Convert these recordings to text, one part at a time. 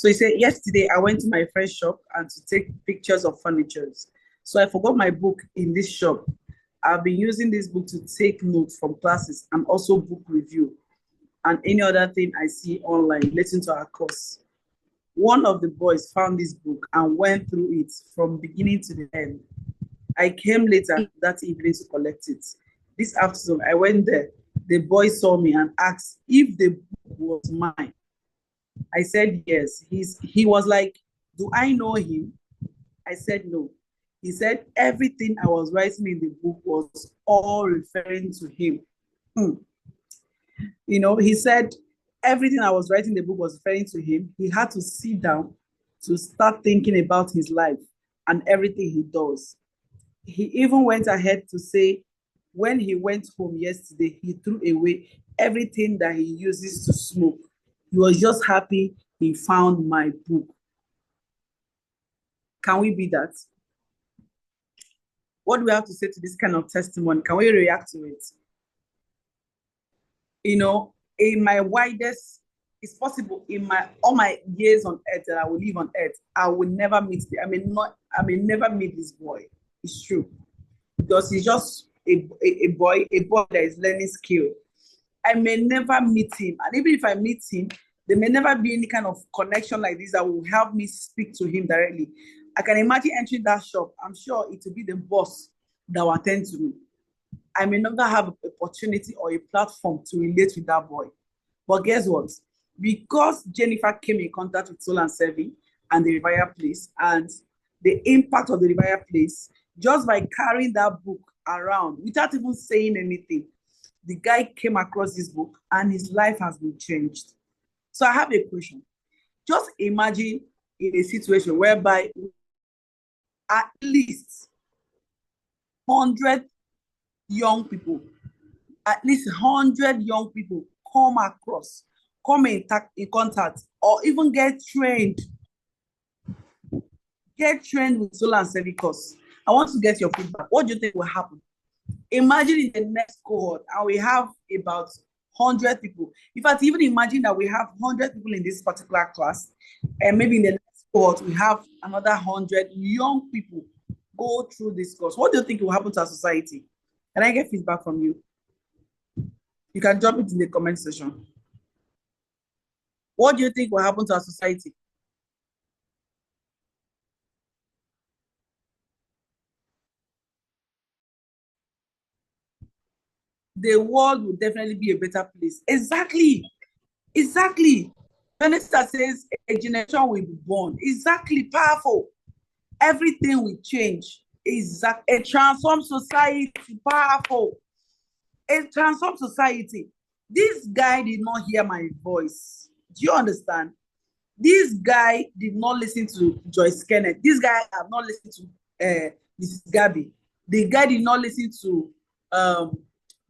So he said, yesterday I went to my friend's shop and to take pictures of furniture. So I forgot my book in this shop. I've been using this book to take notes from classes and also book review and any other thing I see online relating to our course. One of the boys found this book and went through it from beginning to the end. I came later that evening to collect it. This afternoon, I went there. The boy saw me and asked if the book was mine. I said yes. He was like, do I know him? I said no. He said everything I was writing in the book was all referring to him. You know, he said everything I was writing in the book was referring to him. He had to sit down to start thinking about his life and everything he does. He even went ahead to say when he went home yesterday, he threw away everything that he uses to smoke. He was just happy he found my book. Can we be that? What do we have to say to this kind of testimony? Can we react to it? You know, in my widest, it's possible in all my years on earth that I will live on earth, I will never meet I may never meet this boy. It's true. Because he's just a boy that is learning skill. I may never meet him. And even if I meet him, there may never be any kind of connection like this that will help me speak to him directly. I can imagine entering that shop. I'm sure it will be the boss that will attend to me. I may never have an opportunity or a platform to relate with that boy. But guess what? Because Jennifer came in contact with Soul and Serving and the Revire Place and the impact of the Revire Place, just by carrying that book around without even saying anything, the guy came across this book and his life has been changed. So I have a question. Just imagine in a situation whereby at least 100 young people, at least 100 young people come in contact, or even get trained with Soul and Serving course. I want to get your feedback. What do you think will happen? Imagine in the next cohort, and we have about 100 people. In fact, even imagine that we have 100 people in this particular class, and maybe in the next cohort, we have another 100 young people go through this course. What do you think will happen to our society? Can I get feedback from you? You can drop it in the comment section. What do you think will happen to our society? The world will definitely be a better place. Exactly. Minister says a generation will be born. Exactly. Powerful. Everything will change. A transformed society. Powerful. A transformed society. This guy did not hear my voice. Do you understand? This guy did not listen to Joyce Kenneth. This guy have not listened to Mrs. Gabby. The guy did not listen to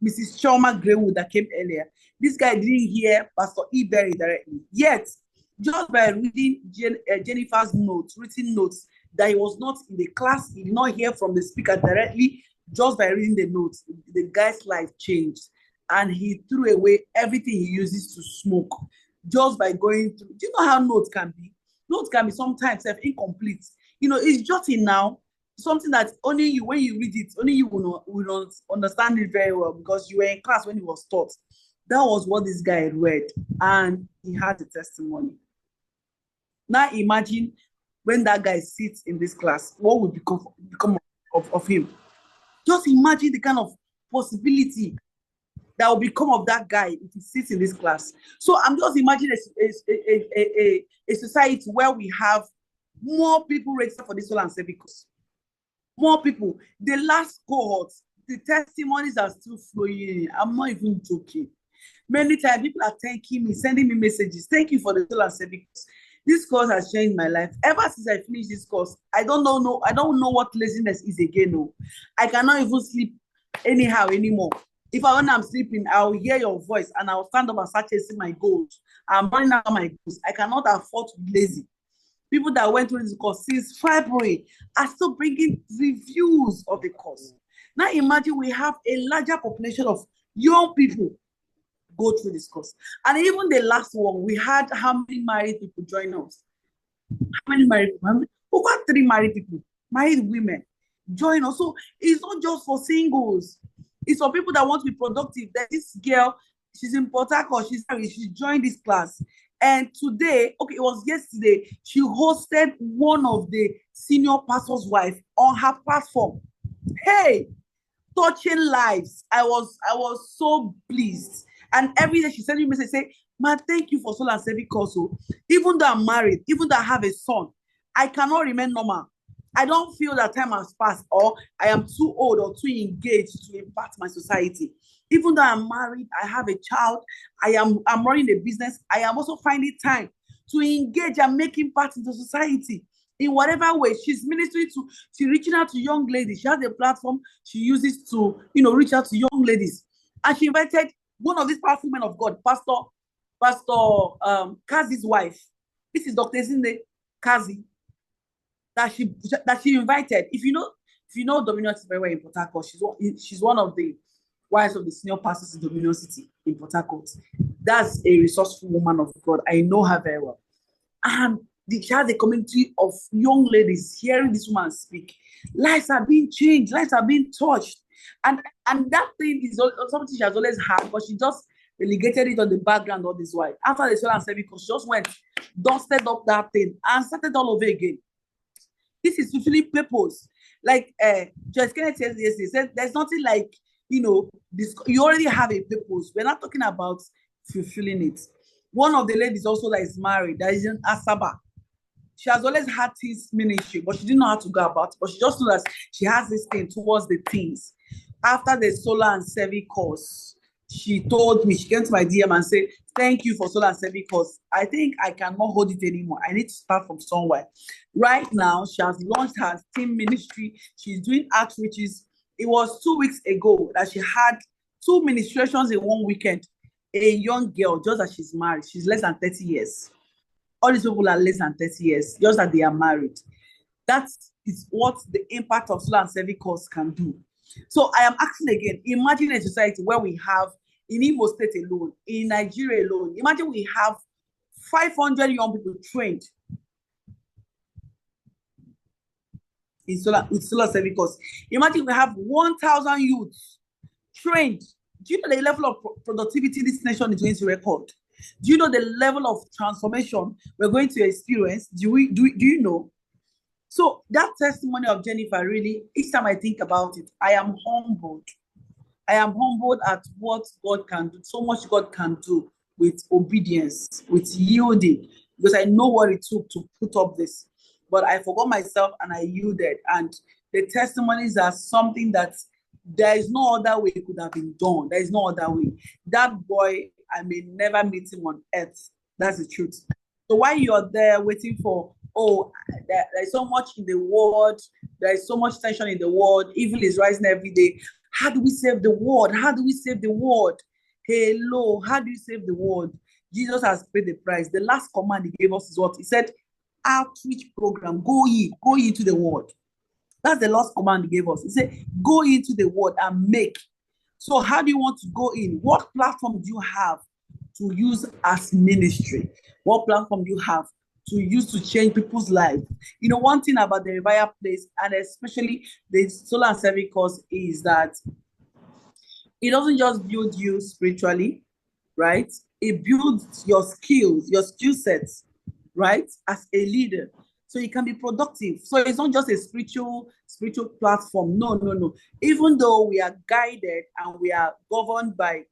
Mrs. Choma Greenwood that came earlier. This guy didn't hear Pastor Eberry directly. Yet, just by reading Jennifer's written notes, that he was not in the class, he did not hear from the speaker directly. Just by reading the notes, the guy's life changed. And he threw away everything he uses to smoke. Just by going through. Do you know how notes can be? Notes can be sometimes incomplete. You know, it's jotting now. Something that only you, when you read it, only you will understand it very well because you were in class when it was taught. That was what this guy read, and he had the testimony. Now imagine when that guy sits in this class, what would become of him? Just imagine the kind of possibility that will become of that guy if he sits in this class. So I'm just imagining a society where we have more people registered for this Soul and Serving course. More people. The last cohort, the testimonies are still flowing in. I'm not even joking. Many times people are thanking me, sending me messages. Thank you for the Soul and Serving course. This course has changed my life. Ever since I finished this course, I don't know what laziness is again. No. I cannot even sleep anyhow anymore. If when I'm sleeping, I'll hear your voice and I'll stand up and start chasing my goals. I'm running out my goals. I cannot afford to be lazy. People that went through this course since February are still bringing reviews of the course. Now imagine we have a larger population of young people go through this course. And even the last one, we had how many married people join us? How many married people? Over 3 married people, married women join us. So it's not just for singles. It's for people that want to be productive. There's this girl, she's in Port Harcourt. She joined this class. And today, okay, it was yesterday, she hosted one of the senior pastor's wife on her platform. Hey, touching lives. I was so pleased. And every day she sent me a message say, "Man, thank you for Soul and Service also. Even though I'm married, even though I have a son, I cannot remain normal. I don't feel that time has passed, or I am too old or too engaged to impact my society. Even though I'm married, I have a child, I'm running a business, I am also finding time to engage and make impact in the society in whatever way. She's ministering to, she's reaching out to young ladies. She has a platform she uses to, reach out to young ladies. And she invited one of these powerful men of God, Pastor Kazi's wife. This is Dr. Zinde Kazi that she invited. If you know Dominion City very well in Port Harcourt, she's one of the wives of the senior pastors in Dominion City in Port Harcourt. That's a resourceful woman of God. I know her very well. And she has a community of young ladies hearing this woman speak. Lives are being changed, lives are being touched. And that thing is something she has always had, but she just relegated it on the background all this while. After the Soul and Service, she just went, dusted up that thing, and started all over again. This is fulfilling purpose. Like Joyce Kenneth said yesterday, said there's nothing like, this, you already have a purpose. We're not talking about fulfilling it. One of the ladies also that is married, that is in Asaba. She has always had this ministry, but she didn't know how to go about it. But she just knows that she has this thing towards the teens. After the Soul and Service course, she told me, she came to my DM and said, "Thank you for Soul and Service course. I think I cannot hold it anymore. I need to start from somewhere." Right now, she has launched her team ministry. She's doing outreaches. It was 2 weeks ago that she had 2 ministrations in one weekend. A young girl, just as she's married, she's less than 30 years. All these people are less than 30 years, just that they are married. That is what the impact of Soul and Service course can do. So I am asking again, imagine a society where we have, in Imo State alone, in Nigeria alone, imagine we have 500 young people trained in with Soul and Service course. Imagine we have 1,000 youths trained. Do you know the level of productivity this nation is going to record? Do you know the level of transformation we're going to experience? Do you know? So that testimony of Jennifer, really, each time I think about it, I am humbled. I am humbled at what God can do, so much God can do with obedience, with yielding, because I know what it took to put up this. But I forgot myself and I yielded. And the testimonies are something that there is no other way it could have been done. There is no other way. That boy, I may never meet him on earth. That's the truth. So while you're there waiting for, there's so much in the world, there is so much tension in the world, evil is rising every day. How do we save the world? How do we save the world? Hello, how do you save the world? Jesus has paid the price. The last command he gave us is what? He said, outreach program, go into the world. That's the last command he gave us. He said, go into the world and make. So how do you want to go in? What platform do you have to use as ministry? What platform do you have to use to change people's lives? One thing about the Revival Place, and especially the Soul and Service course, is that it doesn't just build you spiritually, right? It builds your skills, your skill sets, right? As a leader. So you can be productive. So it's not just a spiritual platform. No. Even though we are guided and we are governed by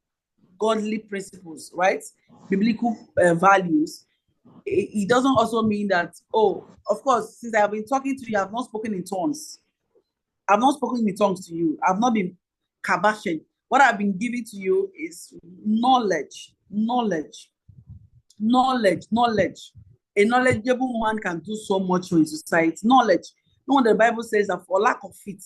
godly principles, right? Biblical values, it doesn't also mean that, of course, since I have been talking to you, I have not spoken in tongues. I've not spoken in tongues to you. I've not been kabashing. What I've been giving to you is knowledge. A knowledgeable man can do so much in society. Knowledge. No wonder the Bible says that for lack of it,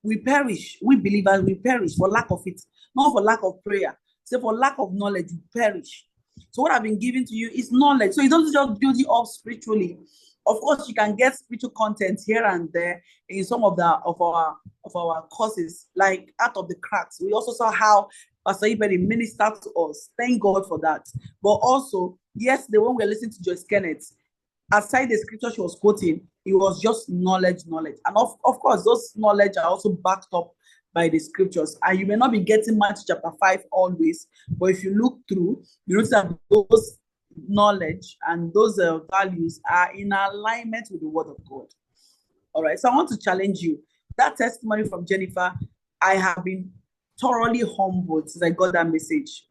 we perish. We believers, we perish for lack of it. Not for lack of prayer. So for lack of knowledge, we perish. So what I've been giving to you is knowledge. So it doesn't just build you up spiritually. Of course, you can get spiritual content here and there in some of our courses, like Out of the Cracks. We also saw how Pastor Iberi ministered to us. Thank God for that. But also, yesterday when we were listening to Joyce Kenneth, Aside the scripture she was quoting, it was just knowledge. And of course, those knowledge are also backed up by the scriptures. And you may not be getting Matthew chapter 5 always, but if you look through, you notice that those knowledge and those values are in alignment with the word of God. All right. So I want to challenge you. That testimony from Jennifer, I have been thoroughly humbled since I got that message.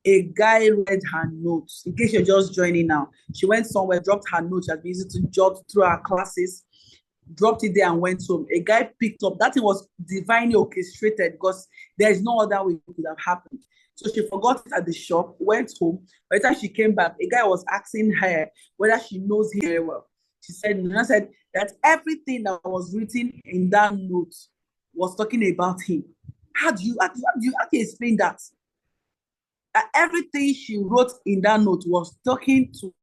A guy read her notes. In case you're just joining now, she went somewhere, dropped her notes. She has been easy to jot through her classes, dropped it there and went home. A guy picked up. That thing was divinely orchestrated because there's no other way it could have happened. So she forgot it at the shop, went home. By the time she came back, a guy was asking her whether she knows him very well. She said, and I said that everything that was written in that note was talking about him. How do you explain that? Everything she wrote in that note was talking to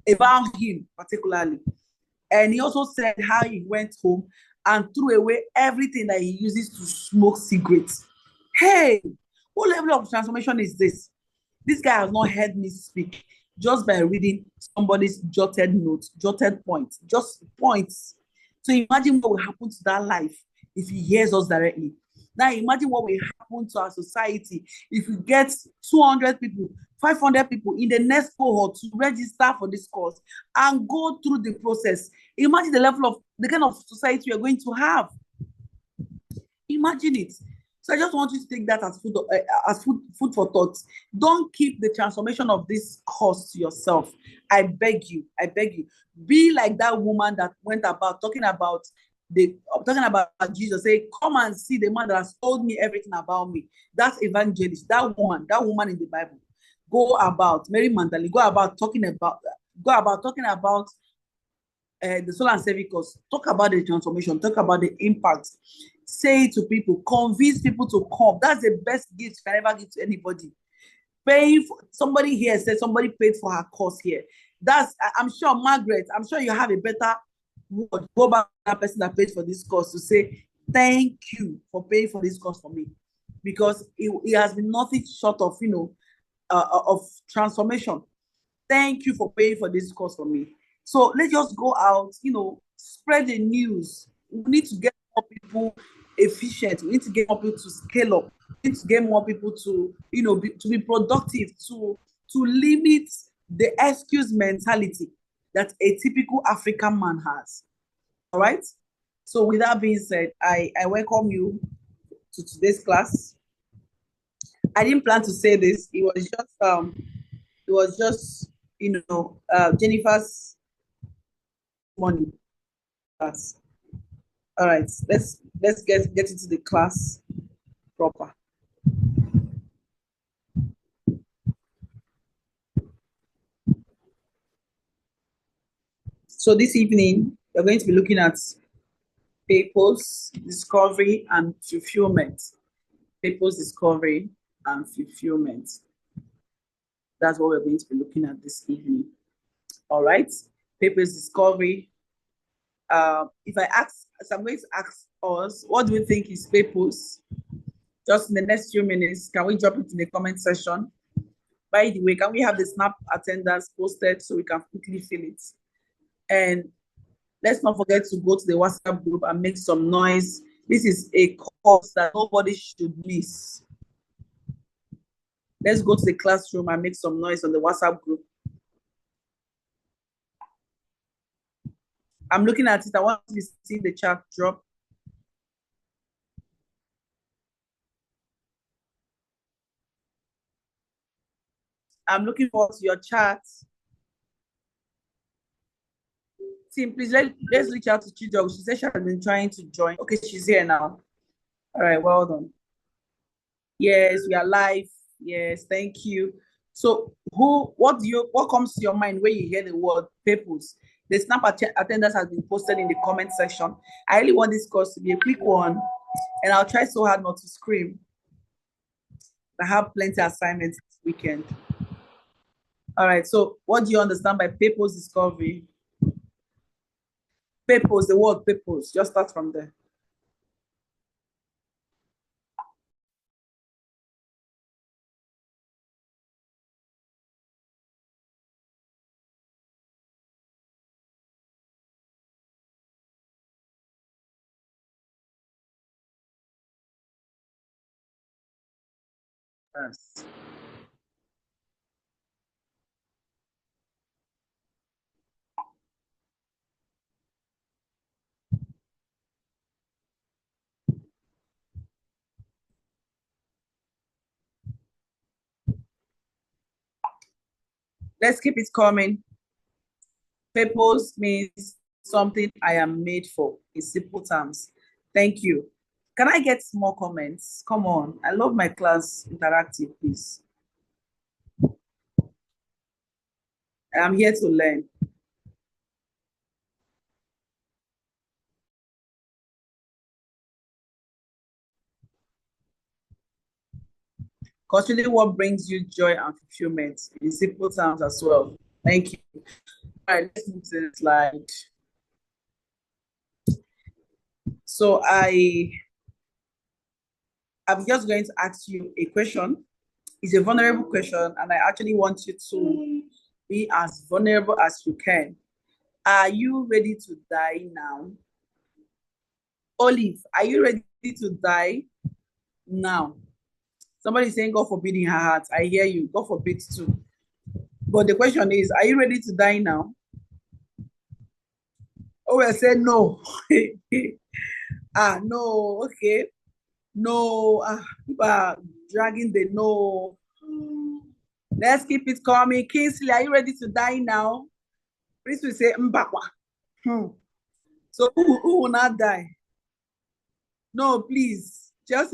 about him particularly. And he also said how he went home and threw away everything that he uses to smoke cigarettes. Hey, what level of transformation is this? This guy has not heard me speak just by reading somebody's jotted notes, jotted points, just points. So imagine what will happen to that life if he hears us directly. Now imagine what will happen to our society if we get 200 people, 500 people in the next cohort to register for this course and go through the process. Imagine the kind of society we are going to have. Imagine it. So I just want you to take that as food for thought. Don't keep the transformation of this course to yourself. I beg you. Be like that woman that went about talking about Jesus. Say, come and see the man that has told me everything about me. That's evangelist. That woman in the Bible. Mary Magdalene. Go about talking about the soul and service course. Talk about the transformation. Talk about the impact. Say it to people. Convince people to come. That's the best gift you can ever give to anybody. Paying for somebody here said somebody paid for her course here. I'm sure Margaret. I'm sure you have a better word. Go back to that person that paid for this course to say thank you for paying for this course for me, because it has been nothing short of of transformation. Thank you for paying for this course for me. So let's just go out, spread the news. We need to get more people efficient. We need to get more people to scale up. We need to get more people to, to be productive, to limit the excuse mentality that a typical African man has. All right. So with that being said, I welcome you to today's class. I didn't plan to say this. It was just Jennifer's money class. All right, let's get into the class proper. So this evening we're going to be looking at purpose, discovery, and fulfillment. Purpose, discovery, and fulfillment. That's what we're going to be looking at this evening. All right, purpose, discovery. If I'm going to ask us, what do we think is purpose? Just in the next few minutes, can we drop it in the comment section? By the way, can we have the snap attendance posted so we can quickly fill it? And let's not forget to go to the WhatsApp group and make some noise. This is a course that nobody should miss. Let's go to the classroom and make some noise on the WhatsApp group. I'm looking at it. I want to see the chat drop. I'm looking forward to your chat. Team, please let's reach out to Chidog. She said she has been trying to join. Okay, she's here now. All right, well done. Yes, we are live. Yes, thank you. So, what comes to your mind when you hear the word purpose? The snap attendance has been posted in the comment section. I really want this course to be a quick one, and I'll try so hard not to scream. I have plenty of assignments this weekend. All right, so what do you understand by purpose discovery? Purpose, the word purpose, just start from there. Yes. Let's keep it coming. Purpose means something I am made for, in simple terms. Thank you. Can I get more comments? Come on. I love my class interactive, please. I'm here to learn. Considering what brings you joy and fulfillment in simple terms as well. Thank you. All right, let's move to the slide. So I'm just going to ask you a question. It's a vulnerable question, and I actually want you to be as vulnerable as you can. Are you ready to die now? Olive, are you ready to die now? Somebody saying, God forbid in her heart. I hear you. God forbid too. But the question is, are you ready to die now? Oh, I said no. No. Okay. No. People are dragging the no. Let's keep it coming. Kingsley, are you ready to die now? Please will say Mbakwa. So who will not die? No, please. Just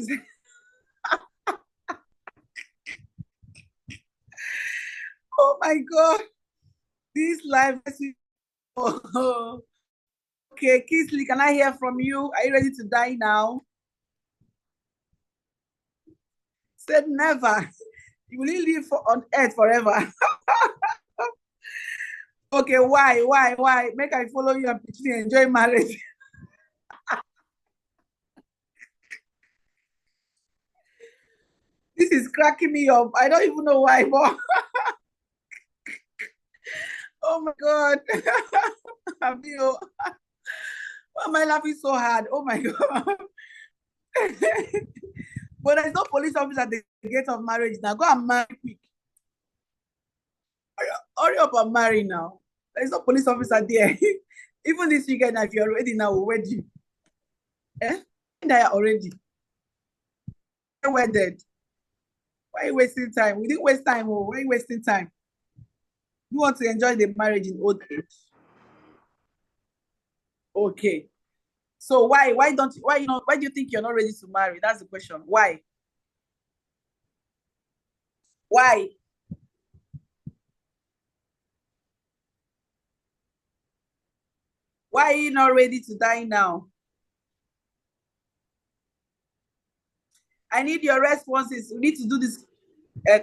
oh my God. This life. Oh. Okay, Kingsley, can I hear from you? Are you ready to die now? Said never. You will live on earth forever. Okay, why? Make I follow you and enjoy marriage. This is cracking me up. I don't even know why, but oh my God. Why am I laughing so hard? Oh my God. But there's no police officer at the gate of marriage now. Go and marry quick. Hurry up and marry now. There's no police officer there. Even this weekend, if you're ready now, we'll wed you. Eh? They are already. They're wedded. Why are you wasting time? We didn't waste time. Oh, why are you wasting time? You want to enjoy the marriage in old age. Okay. So why don't you why do you think you're not ready to marry? That's the question. Why? Why? Why are you not ready to die now? I need your responses. We need to do this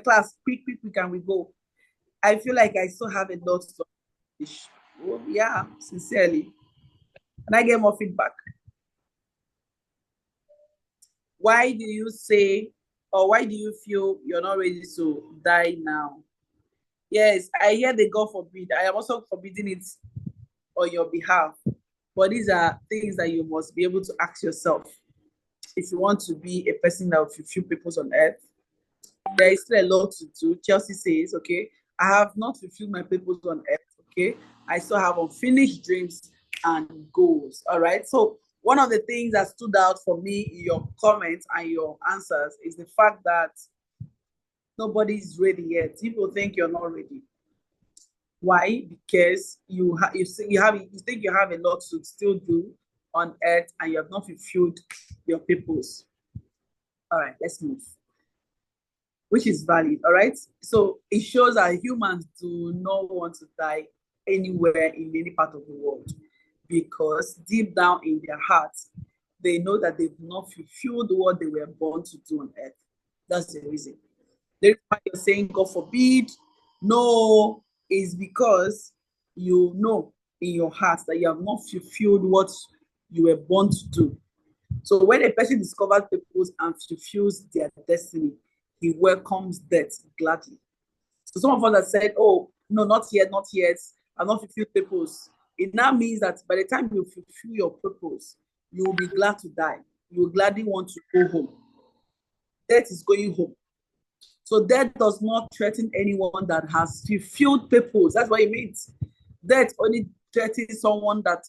class quick, and we go. I feel like I still have a lot to finish. Oh, yeah, sincerely. Can I get more feedback? Why do you say, or why do you feel you're not ready to die now? Yes, I hear the God forbid. I am also forbidding it on your behalf. But these are things that you must be able to ask yourself. If you want to be a person that will fulfill purpose on earth, there is still a lot to do. Chelsea says, okay, I have not fulfilled my purpose on earth, okay? I still have unfinished dreams and goals, all right? So one of the things that stood out for me in your comments and your answers is the fact that nobody's ready yet. People think you're not ready. Why? Because you think you have a lot to still do on earth and you have not fulfilled your purpose. All right, let's move. Which is valid, all right? So it shows that humans do not want to die anywhere in any part of the world because deep down in their hearts, they know that they've not fulfilled what they were born to do on earth. That's the reason. The reason why you're saying, God forbid, no, is because you know in your heart that you have not fulfilled what you were born to do. So when a person discovers purpose and fulfills their destiny, he welcomes death gladly. So some of us have said, oh, no, not yet, I've not fulfilled purpose. It now means that by the time you fulfill your purpose, you will be glad to die. You will gladly want to go home. Death is going home. So death does not threaten anyone that has fulfilled purpose. That's what it means. Death only threatens someone that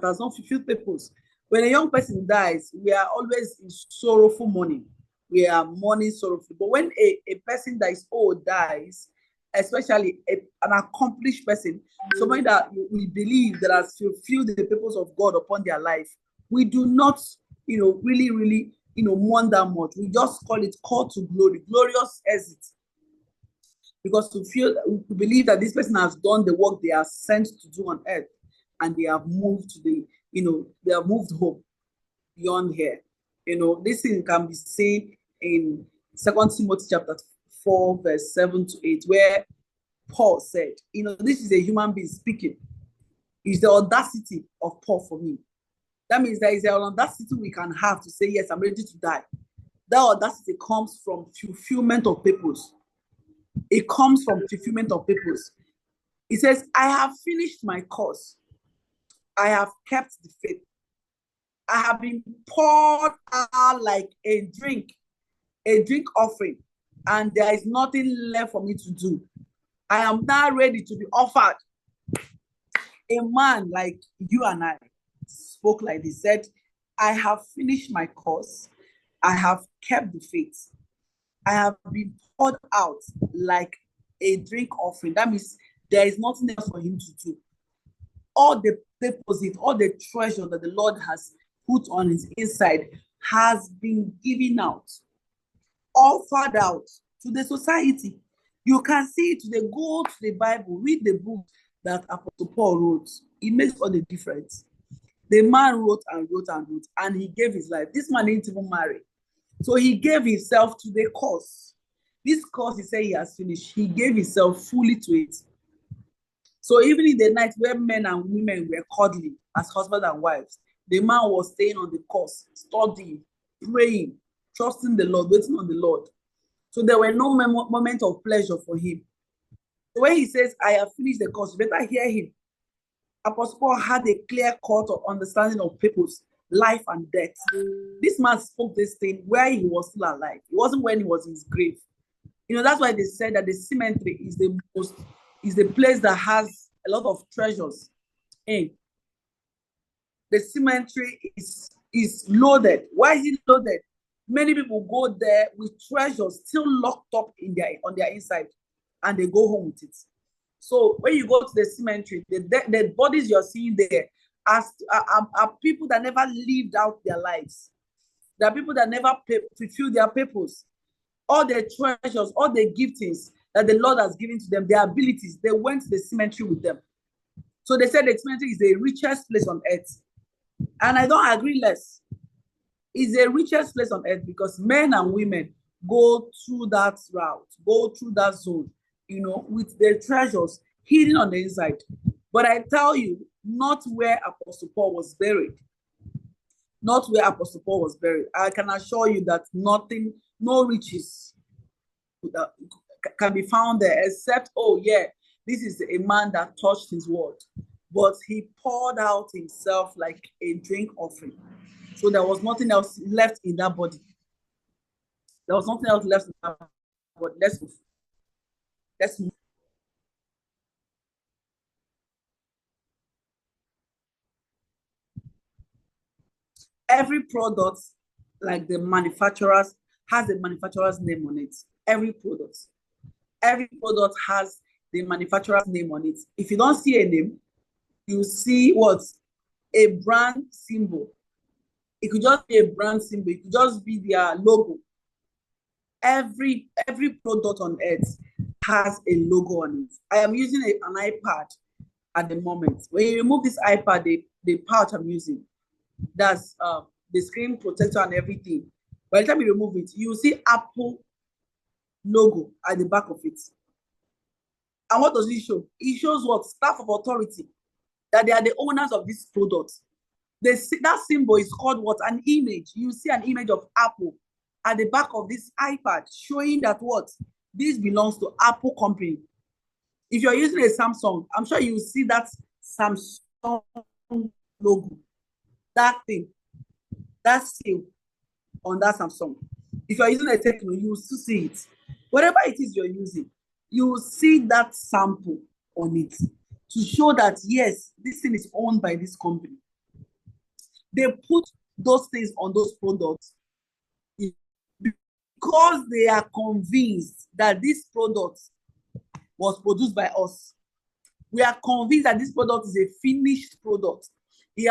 has not fulfilled purpose. When a young person dies, we are always in sorrowful mourning. We are mourning sorrowful. But when a person that is old dies, especially an accomplished person, somebody that we believe that has fulfilled the purpose of God upon their life, we do not, really, mourn that much. We just call it call to glory, glorious exit. Because we believe that this person has done the work they are sent to do on earth, and they have moved to they have moved home beyond here. This thing can be seen in 2 Timothy chapter 4, verse 7 to 8, where Paul said, this is a human being speaking. It's the audacity of Paul for me. That means there is an audacity we can have to say, yes, I'm ready to die. That audacity comes from fulfillment of purpose. It comes from fulfillment of purpose. It says, I have finished my course. I have kept the faith. I have been poured out like a drink offering, and there is nothing left for me to do. I am now ready to be offered. A man like you and I spoke like this, said, I have finished my course. I have kept the faith. I have been poured out like a drink offering. That means there is nothing else for him to do. All the deposit, all the treasure that the Lord has put on his inside has been given out, offered out to the society. You can see it today. Go to the Bible, read the book that Apostle Paul wrote. It makes all the difference. The man wrote and wrote and wrote, and he gave his life. This man didn't even marry. So he gave himself to the cause. This cause he said he has finished. He gave himself fully to it. So even in the night where men and women were cuddling as husband and wives, the man was staying on the course, studying, praying, trusting the Lord, waiting on the Lord. So there were no moment of pleasure for him. So when he says, I have finished the course, you better hear him. Apostle Paul had a clear-cut understanding of purpose, life and death. This man spoke this thing where he was still alive. It wasn't when he was in his grave. That's why they said that the cemetery is the place that has a lot of treasures in. The cemetery is loaded. Why is it loaded? Many people go there with treasures still locked up on their inside, and they go home with it. So when you go to the cemetery, the bodies you're seeing there are people that never lived out their lives. There are people that never fulfilled their purpose. All the treasures, all the giftings that the Lord has given to them, their abilities, they went to the cemetery with them. So they said the cemetery is the richest place on earth. And I don't agree less. It's the richest place on earth because men and women go through that route, go through that zone, with their treasures hidden on the inside. But I tell you, not where Apostle Paul was buried. Not where Apostle Paul was buried. I can assure you that nothing, no riches can be found there except, oh yeah, this is a man that touched his word. But he poured out himself like a drink offering. So there was nothing else left in that body. There was nothing else left in that body. Let's move. Let's move. Every product, like the manufacturers, has the manufacturer's name on it. Every product has the manufacturer's name on it. If you don't see a name, you see what? A brand symbol. It could just be a brand symbol. It could just be their logo. Every product on earth has a logo on it. I am using an iPad at the moment. When you remove this iPad, the pouch I'm using, that's the screen protector and everything. By the time you remove it, you see Apple logo at the back of it. And what does it show? It shows what? Staff of authority, that they are the owners of this product. That symbol is called what? An image. You see an image of Apple at the back of this iPad, showing that what? This belongs to Apple company. If you're using a Samsung, I'm sure you see that Samsung logo, that thing, that seal on that Samsung. If you're using a Tecno, you will still see it. Whatever it is you're using, you will see that sample on it to show that, yes, this thing is owned by this company. They put those things on those products because they are convinced that this product was produced by us. We are convinced that this product is a finished product. It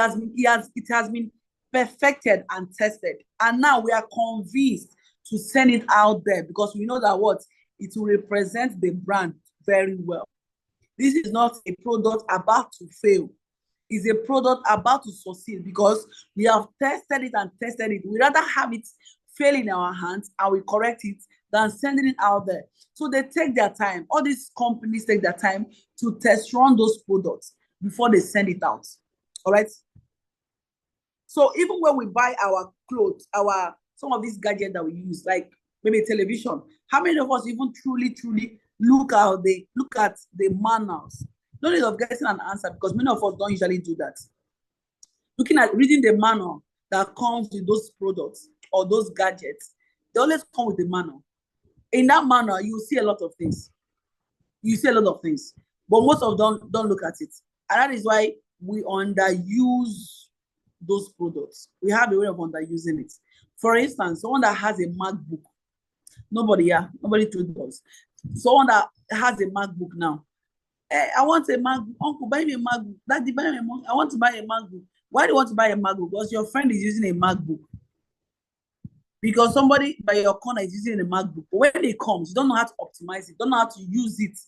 has been perfected and tested. And now we are convinced to send it out there because we know that what? It will represent the brand very well. This is not a product about to fail. It's a product about to succeed because we have tested it and tested it. We rather have it fail in our hands and we correct it than sending it out there. So they take their time. All these companies take their time to test run those products before they send it out. All right. So even when we buy our clothes, some of these gadgets that we use, like maybe television, how many of us even truly look at the manuals? No need of getting an answer because many of us don't usually do that. Reading the manual that comes with those products or those gadgets, they always come with the manual. In that manual, you see a lot of things. But most of them don't look at it. And that is why we underuse those products. We have a way of underusing it. For instance, someone that has a MacBook, nobody told us. Someone that has a MacBook now, I want a MacBook. Uncle, buy me a MacBook. Daddy, buy me a MacBook. I want to buy a MacBook. Why do you want to buy a MacBook? Because your friend is using a MacBook. Because somebody by your corner is using a MacBook. But when it comes, you don't know how to optimize it, don't know how to use it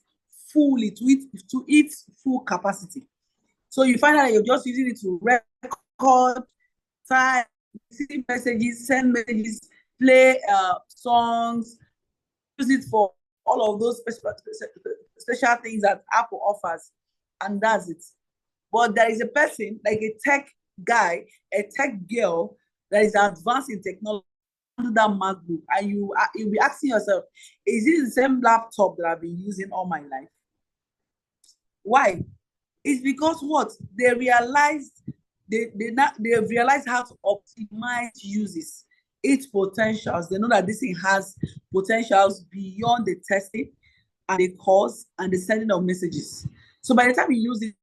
fully to its full capacity. So you find out that you're just using it to record, type, see messages, send messages, play songs, use it for all of those special things that Apple offers, and that's it. But there is a person, like a tech guy, a tech girl that is advanced in technology, that MacBook, and you'll be asking yourself, is it the same laptop that I've been using all my life? Why? It's because what? They realized they realized how to optimize uses, its potentials. They know that this thing has potentials beyond the testing and the calls and the sending of messages. So by the time you use it,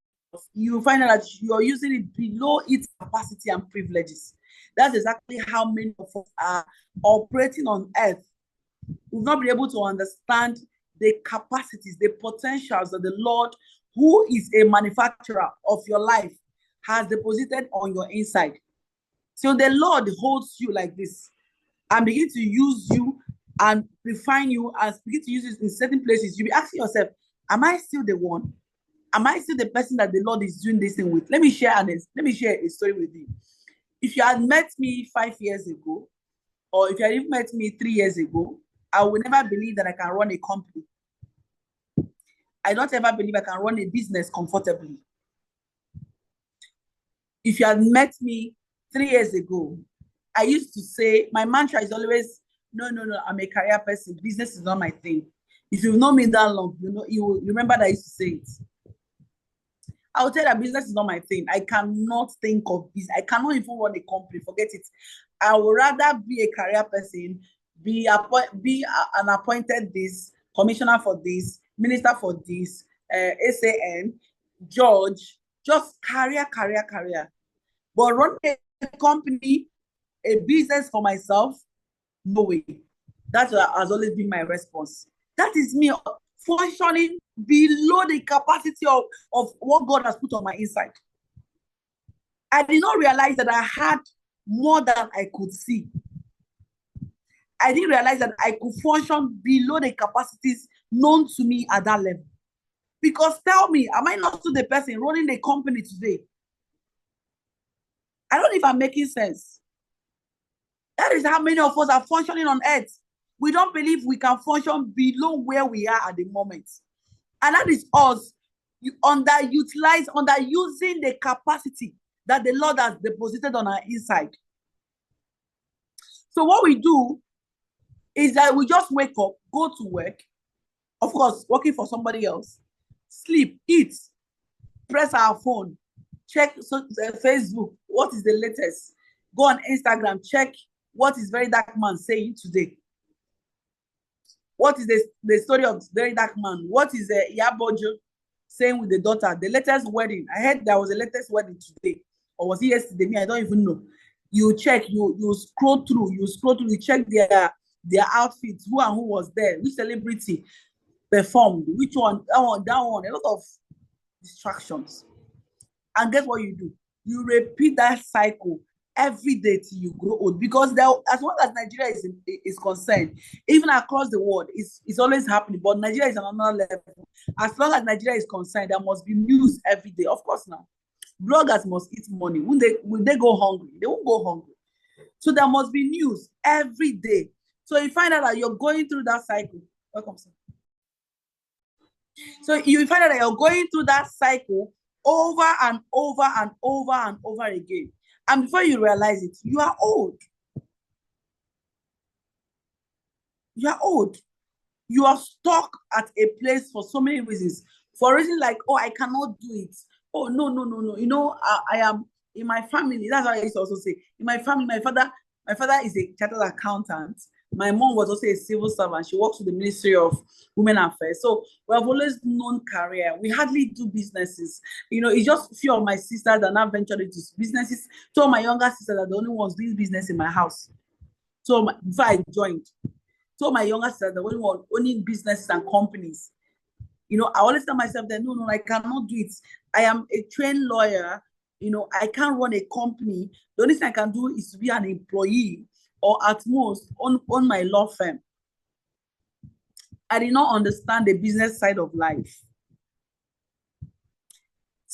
you find out that you're using it below its capacity and privileges. That's exactly how many of us are operating on earth. We've not been able to understand the capacities, the potentials that the Lord, who is a manufacturer of your life, has deposited on your inside. So the Lord holds you like this and begin to use you and refine you and begin to use it in certain places. You'll be asking yourself, am I still the one? Am I still the person that the Lord is doing this thing with? Let me share a story with you. If you had met me 5 years ago, or if you had even met me 3 years ago, I would never believe that I can run a company. I don't ever believe I can run a business comfortably. If you had met me 3 years ago, I used to say, my mantra is always, no, I'm a career person. Business is not my thing. If you've known me that long, you remember that I used to say it. I will tell you that business is not my thing. I cannot think of this. I cannot even run a company. Forget it. I would rather be a career person, be an appointed this, commissioner for this, minister for this, SAN, judge, just career. But run a company, a business for myself, no way. That has always been my response. That is me functioning below the capacity of what God has put on my inside. I did not realize that I had more than I could see. I didn't realize that I could function below the capacities known to me at that level. Because tell me, am I not still the person running the company today? I don't know if I'm making sense. That is how many of us are functioning on earth. We don't believe we can function below where we are at the moment. And that is us underusing the capacity that the Lord has deposited on our inside. So what we do is that we just wake up, go to work, of course, working for somebody else, sleep, eat, press our phone, check Facebook, what is the latest, go on Instagram, check what is Very Dark Man saying today. What is the story of Very Dark Man? What is Iyabojo saying with the daughter? The latest wedding. I heard there was a latest wedding today. Or was it yesterday? Me, I don't even know. You check, you scroll through, you check their outfits, who and who was there, which celebrity performed, which one, that one, a lot of distractions. And guess what you do? You repeat that cycle every day till you grow old, because there, as long as Nigeria is concerned, even across the world, it's always happening, but Nigeria is on another level. As long as Nigeria is concerned, there must be news every day. Of course now, bloggers must eat money. When they go hungry, they won't go hungry. So there must be news every day. So you find out that you're going through that cycle. Welcome, sir. So you find out that you're going through that cycle over and over and over and over again. And before you realize it, you are old. You are old. You are stuck at a place for so many reasons. For reasons like, oh, I cannot do it. Oh, no. You know, I am in my family. That's what I used to also say. In my family, my father is a chartered accountant. My mom was also a civil servant. She works with the Ministry of Women Affairs. So we have always known career. We hardly do businesses. You know, it's just a few of my sisters that now ventured into businesses. Two of my younger sisters are the only ones doing business in my house. So before I joined, two of my younger sisters are the only ones owning businesses and companies. You know, I always tell myself that, no, I cannot do it. I am a trained lawyer. You know, I can't run a company. The only thing I can do is to be an employee, or at most on my law firm. I did not understand the business side of life.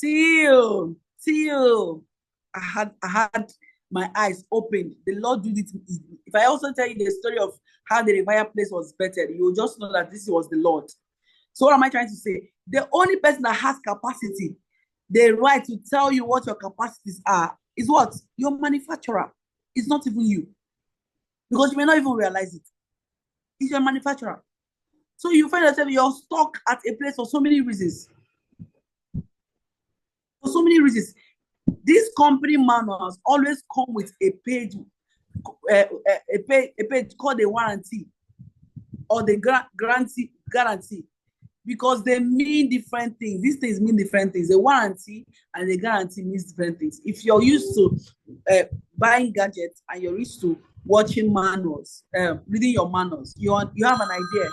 Till I had my eyes opened. The Lord did it. If I also tell you the story of how the Revival place was better, you will just know that this was the Lord. So what am I trying to say? The only person that has capacity, the right to tell you what your capacities are, is what? Your manufacturer. It's not even you. Because you may not even realize it. It's your manufacturer. So you find yourself, you're stuck at a place for so many reasons. For so many reasons. These company manuals always come with a page called a warranty, or the guarantee, because they mean different things. These things mean different things. The warranty and the guarantee means different things. If you're used to buying gadgets and you're used to watching manuals, reading your manuals, you have an idea.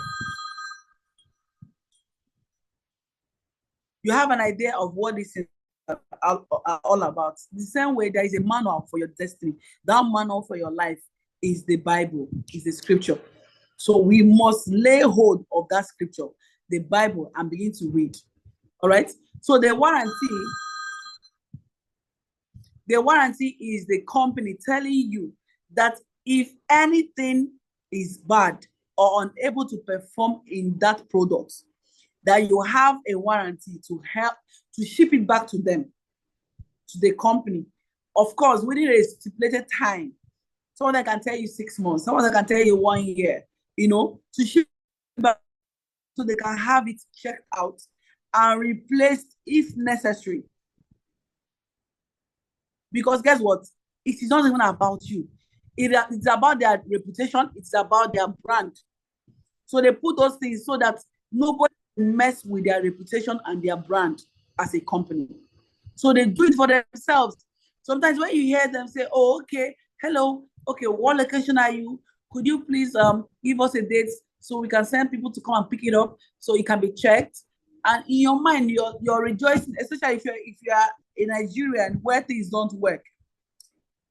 You have an idea of what this is all about. The same way there is a manual for your destiny. That manual for your life is the Bible, is the scripture. So we must lay hold of that scripture, the Bible, and begin to read. All right. So the warranty is the company telling you that if anything is bad or unable to perform in that product, that you have a warranty to help to ship it back to them, to the company. Of course, within a stipulated time. Someone that can tell you 6 months, someone that can tell you 1 year, you know, to ship it back so they can have it checked out and replaced if necessary. Because guess what? It is not even about you. It's about their reputation. It's about their brand. So they put those things so that nobody mess with their reputation and their brand as a company. So they do it for themselves. Sometimes when you hear them say, oh, okay, hello, okay, what location are you? Could you please give us a date so we can send people to come and pick it up so it can be checked? And in your mind, you're rejoicing, especially if you are a Nigerian where things don't work,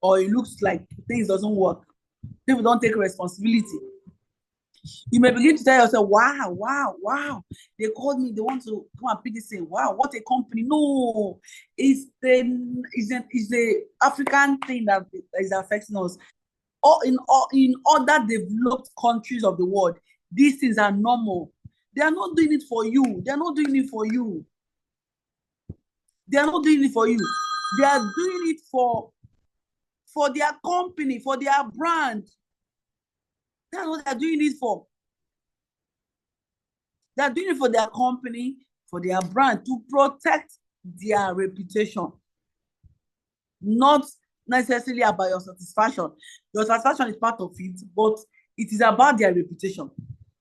or it looks like things doesn't work. People don't take responsibility. You may begin to tell yourself, wow, they called me, they want to come and pick this thing. Wow, what a company. No, it's the African thing that is affecting us. In other developed countries of the world, these things are normal. They are not doing it for you. They are not doing it for you. They are not doing it for you. They are doing it for their company, for their brand. That's what they're doing it for. They're doing it for their company, for their brand, to protect their reputation. Not necessarily about your satisfaction. Your satisfaction is part of it, but it is about their reputation.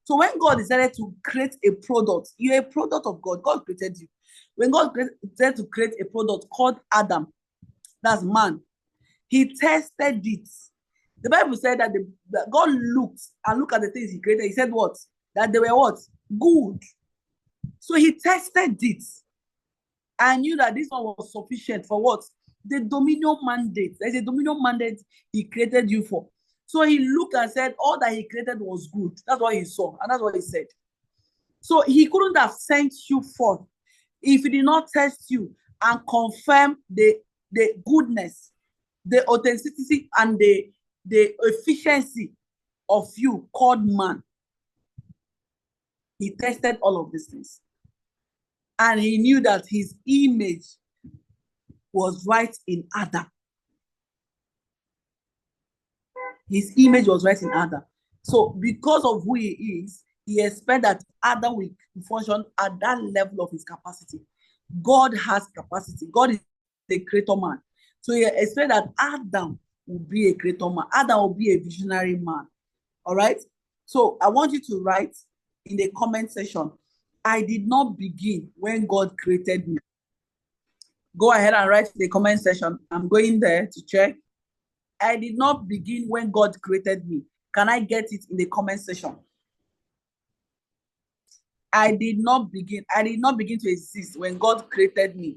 So when God decided to create a product, you're a product of God. God created you. When God decided to create a product called Adam, that's man, he tested it. The Bible said that God looked at the things he created. He said what? That they were what? Good. So he tested it and knew that this one was sufficient for what? The dominion mandate. There's a dominion mandate he created you for. So he looked and said all that he created was good. That's what he saw, and that's what he said. So he couldn't have sent you forth if he did not test you and confirm the goodness, the authenticity, and the efficiency of you called man. He tested all of these things. And he knew that his image was right in Adam. His image was right in Adam. So because of who he is, he expects that Adam will function at that level of his capacity. God has capacity. God is the creator man. So he expects that Adam will be a creator man. Adam will be a visionary man. All right? So I want you to write in the comment section, I did not begin when God created me. Go ahead and write in the comment section. I'm going there to check. I did not begin when God created me. Can I get it in the comment section? I did not begin to exist when God created me.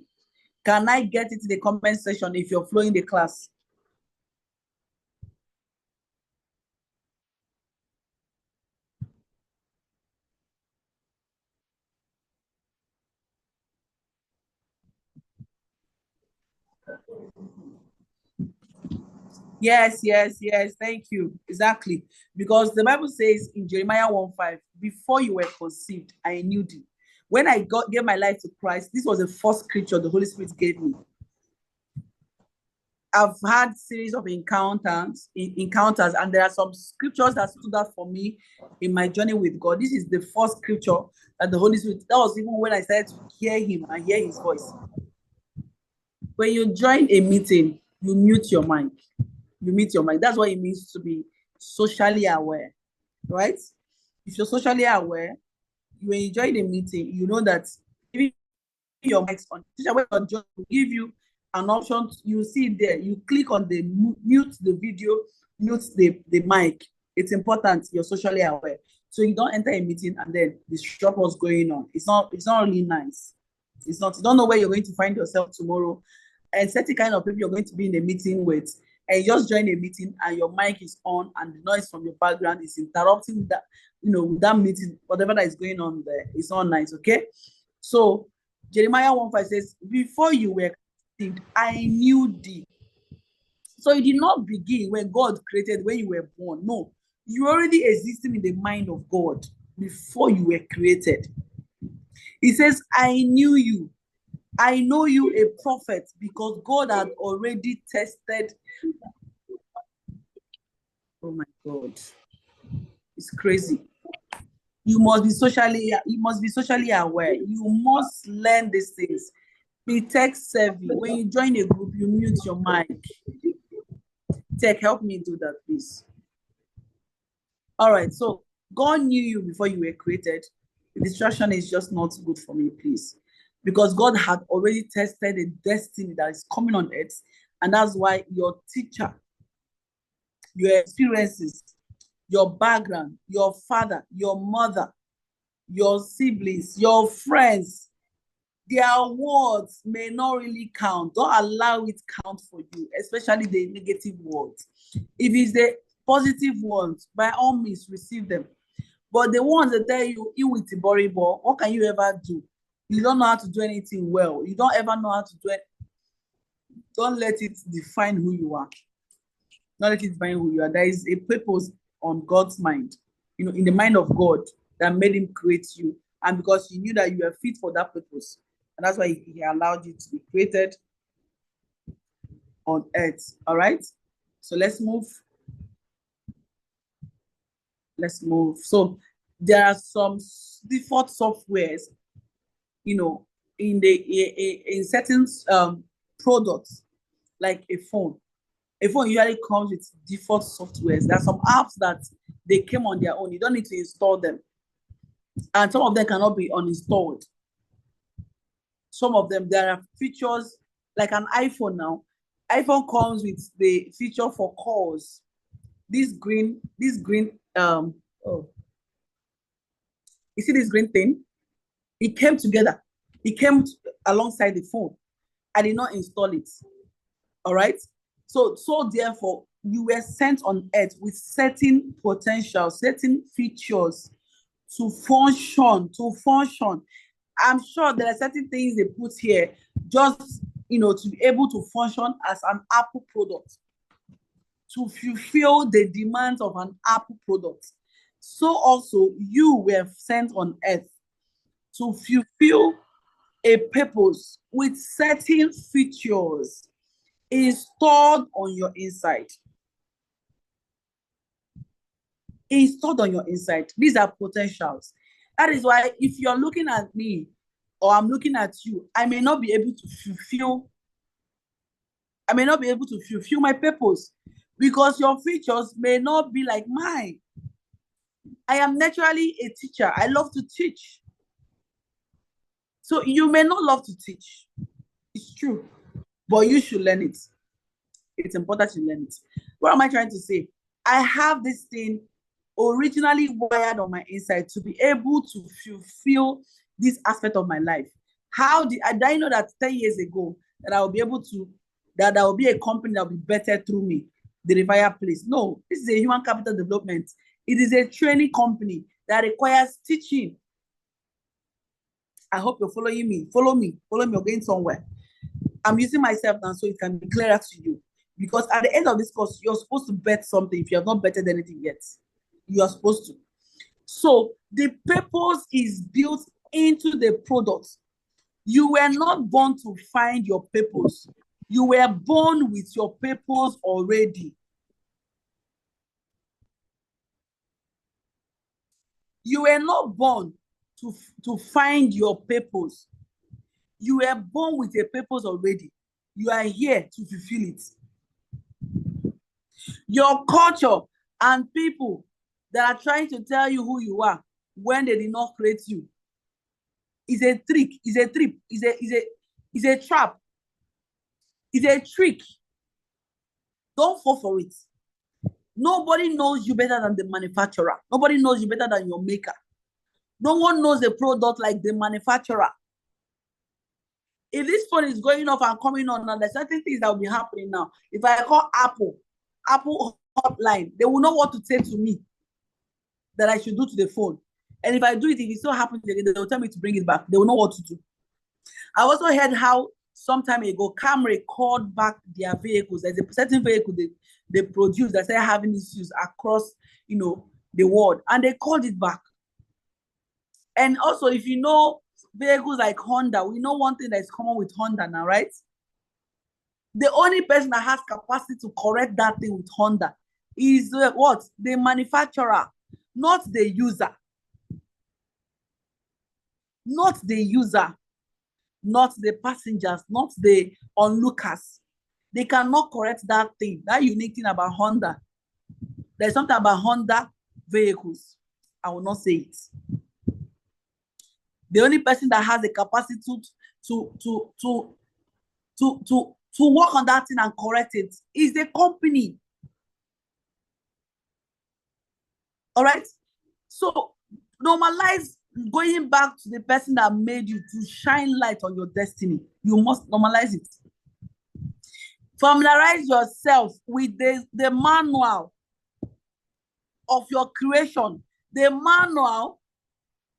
Can I get it in the comment section if you're following the class? Yes. Thank you. Exactly. Because the Bible says in Jeremiah 1:5, before you were conceived, I knew thee. When I gave my life to Christ, this was the first scripture the Holy Spirit gave me. I've had series of encounters, and there are some scriptures that stood out for me in my journey with God. This is the first scripture that the Holy Spirit, that was even when I started to hear him and hear his voice. When you join a meeting, you mute your mic. You mute your mic. That's what it means to be socially aware, right? If you're socially aware, when you join a meeting, you know that if your mic's on, when you're joining, will give you an option. You see it there. You click on the mute the video, mute the mic. It's important you're socially aware, so you don't enter a meeting and then disrupt what's going on. It's not really nice. It's not. You don't know where you're going to find yourself tomorrow, and certain kind of people you're going to be in a meeting with, and you just join a meeting and your mic is on and the noise from your background is interrupting that, that meeting, whatever that is going on there. It's not nice. Okay, so Jeremiah 1:5 says, before you were conceived, I knew thee. So it did not begin when God created, when you were born. No, you already existed in the mind of God before you were created. He says, I knew you. I know you a prophet because God had already tested. Oh my God. It's crazy. You must be socially aware. You must learn these things. Be tech savvy. When you join a group, you mute your mic. Tech, help me do that, please. All right, so God knew you before you were created. The distraction is just not good for me, please. Because God had already tested the destiny that is coming on earth. And that's why your teacher, your experiences, your background, your father, your mother, your siblings, your friends, their words may not really count. Don't allow it count for you, especially the negative words. If it's the positive ones, by all means, receive them. But the ones that tell you, with the boribo, what can you ever do? You don't know how to do anything well. You don't ever know how to do it. Don't let it define who you are. Don't let it define who you are. There is a purpose on God's mind, in the mind of God that made him create you. And because he knew that you are fit for that purpose. And that's why he allowed you to be created on earth. All right? So let's move. So there are some default softwares, in certain products, like a phone. A phone usually comes with default softwares. There are some apps that they came on their own. You don't need to install them. and some of them cannot be uninstalled. Some of them, there are features like an iPhone now. iPhone comes with the feature for calls. This green, oh, you see this green thing? It came together. It came alongside the phone. I did not install it. All right. So therefore, you were sent on earth with certain potential, certain features to function. I'm sure there are certain things they put here just, to be able to function as an Apple product, to fulfill the demands of an Apple product. So also you were sent on earth to fulfill a purpose with certain features installed on your inside. Installed on your inside. These are potentials. That is why if you're looking at me or I'm looking at you, I may not be able to fulfill my purpose because your features may not be like mine. I am naturally a teacher. I love to teach. So you may not love to teach. It's true. But you should learn it. It's important to learn it. What am I trying to say? I have this thing originally wired on my inside to be able to fulfill this aspect of my life. How did I know that 10 years ago that I will be able to, that there will be a company that will be better through me, the Revire Place? No, this is a human capital development. It is a training company that requires teaching. I hope you're following me. Follow me. We're going somewhere. I'm using myself now so it can be clearer to you. Because at the end of this course, you're supposed to bet something if you have not betted anything yet. You are supposed to. So the purpose is built into the product. You were not born to find your purpose. You were born with your purpose already. You were not born to find your purpose. You were born with a purpose already. You are here to fulfill it. Your culture and people that are trying to tell you who you are when they did not create you is a trick, is a trap, is a trick. Don't fall for it. Nobody knows you better than the manufacturer. Nobody knows you better than your maker. No one knows the product like the manufacturer. If this phone is going off and coming on, now there's certain things that will be happening now. If I call Apple hotline, they will know what to say to me that I should do to the phone. And if I do it, if it so happens again, they will tell me to bring it back. They will know what to do. I also heard how some time ago, Camry called back their vehicles. There's a certain vehicle they produce that started having issues across, the world, and they called it back. And also, if you know vehicles like Honda, we know one thing that is common with Honda now, right? The only person that has capacity to correct that thing with Honda is what? The manufacturer, not the user. Not the user, not the passengers, not the onlookers. They cannot correct that thing, that unique thing about Honda. There's something about Honda vehicles. I will not say it. The only person that has the capacity to work on that thing and correct it is the company. All right? So normalize going back to the person that made you to shine light on your destiny. You must normalize it. Familiarize yourself with the manual of your creation, the manual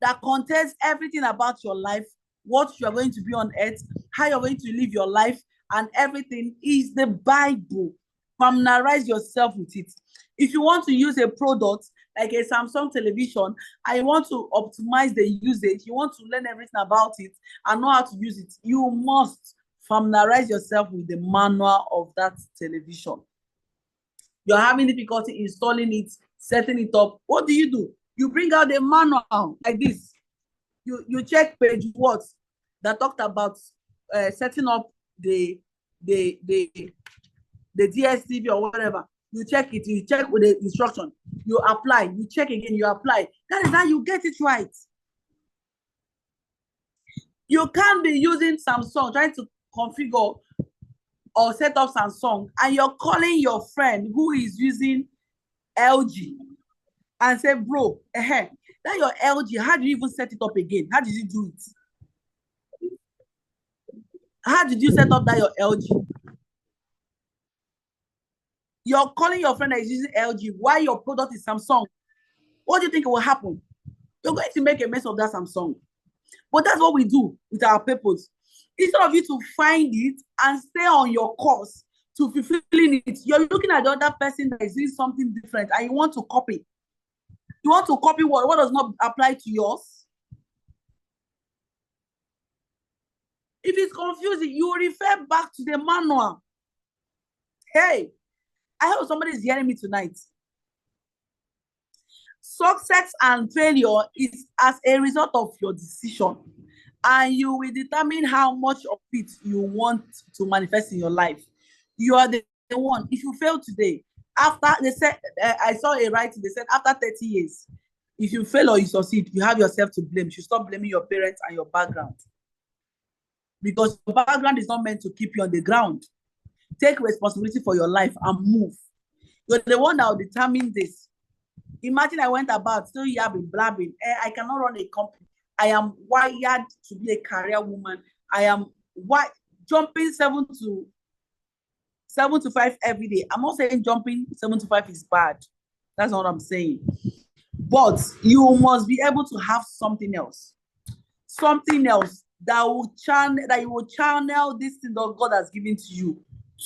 that contains everything about your life, what you are going to be on earth, how you're going to live your life, and everything is the Bible. Familiarize yourself with it. If you want to use a product like a Samsung television, and you want to optimize the usage, you want to learn everything about it and know how to use it, you must familiarize yourself with the manual of that television. You're having difficulty installing it, setting it up. What do? You bring out the manual like this. You check page what that talked about setting up the DSTV or whatever. You check it, you check with the instruction, you apply, you check again, you apply. That is how you get it right. You can't be using Samsung, trying to configure or set up Samsung, and you're calling your friend who is using LG and say, bro, that your LG, how do you even set it up again? How did you do it? How did you set up that your LG? You're calling your friend that is using LG while your product is Samsung. What do you think will happen? You're going to make a mess of that Samsung. But that's what we do with our papers. Instead of you to find it and stay on your course to fulfilling it, you're looking at the other person that is doing something different and you want to copy. You want to copy what? What does not apply to yours? If it's confusing, you refer back to the manual. Hey, I hope somebody is hearing me tonight. Success and failure is as a result of your decision, and you will determine how much of it you want to manifest in your life. You are the one. If you fail today, after they said, I saw a writing, they said after 30 years, if you fail or you succeed, you have yourself to blame. You should stop blaming your parents and your background, because your background is not meant to keep you on the ground. Take responsibility for your life and move. You're the one that will determine this. Imagine I went about still yabbing, blabbing. I cannot run a company. I am wired to be a career woman. I am jumping 7 to 5 every day. I'm not saying jumping 7 to 5 is bad. That's not what I'm saying. But you must be able to have something else. Something else that you will channel this thing that God has given to you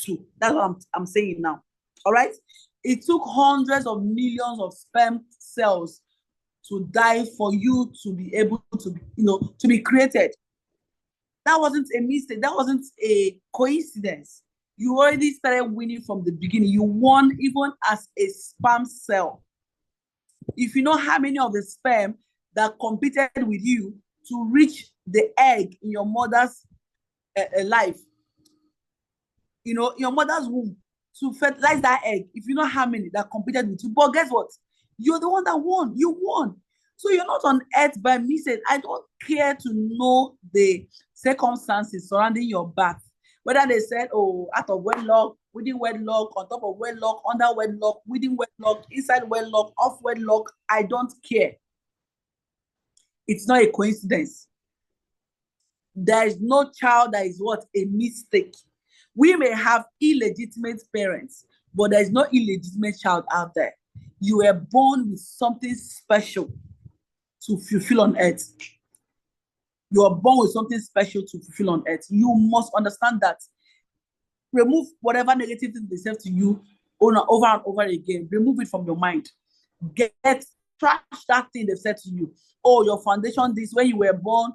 to. That's what I'm saying now. All right? It took hundreds of millions of sperm cells to die for you to be able to be, to be created. That wasn't a mistake. That wasn't a coincidence. You already started winning from the beginning. You won even as a sperm cell. If you know how many of the sperm that competed with you to reach the egg in your mother's life, your mother's womb, to fertilize that egg, if you know how many that competed with you, but guess what? You're the one that won. You won. So you're not on earth by mistake. I don't care to know the circumstances surrounding your birth. Whether they said, oh, out of wedlock, within wedlock, on top of wedlock, under wedlock, within wedlock, inside wedlock, off wedlock, I don't care. It's not a coincidence. There is no child that is what? A mistake. We may have illegitimate parents, but there is no illegitimate child out there. You were born with something special to fulfill on earth. You are born with something special to fulfill on earth. You must understand that. Remove whatever negative thing they said to you over and over again. Remove it from your mind. Trash that thing they've said to you. Oh, your foundation, this, when you were born,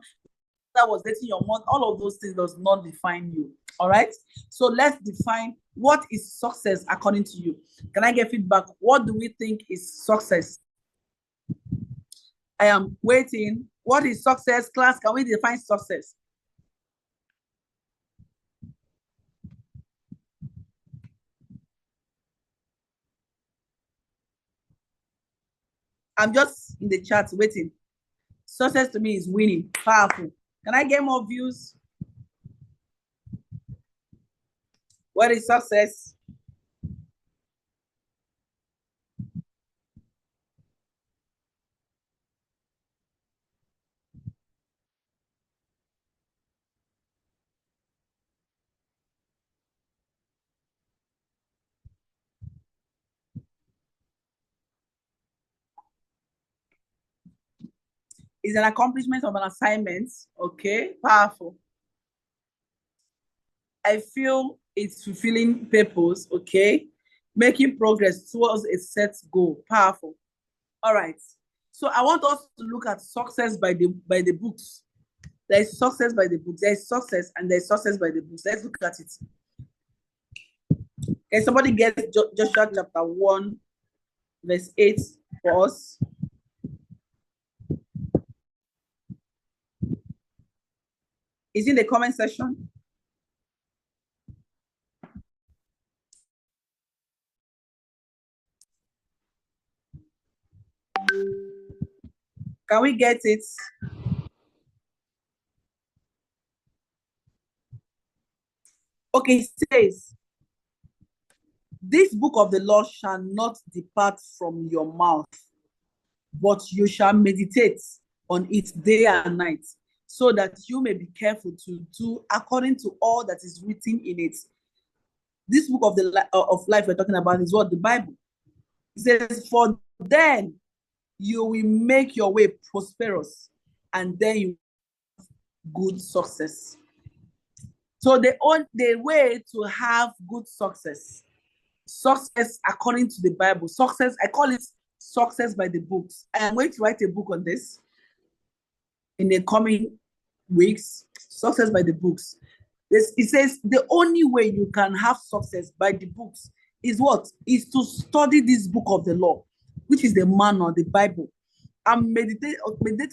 that was dating your mom. All of those things does not define you. All right. So let's define what is success according to you. Can I get feedback? What do we think is success? I am waiting. What is success? Class, can we define success? I'm just in the chat waiting. Success to me is winning. Powerful. Can I get more views? What is success? Is an accomplishment of an assignment. Okay, powerful. I feel it's fulfilling purpose. Okay, making progress towards a set goal. Powerful. All right. So I want us to look at success by the books. There is success by the books. There is success and there is success by the books. Let's look at it. Can somebody get Joshua chapter 1, verse 8 for us? Is in the comment section. Can we get it? Okay, it says, this book of the law shall not depart from your mouth, but you shall meditate on it day and night, so that you may be careful to do according to all that is written in it. This book of the of life we're talking about is what? The Bible. It says, for then you will make your way prosperous, and then you have good success. So the way to have good success according to the Bible, success, I call it success by the books. I am going to write a book on this in the coming weeks, success by the books. It says the only way you can have success by the books is what? Is to study this book of the law, which is the manual, the Bible, and meditate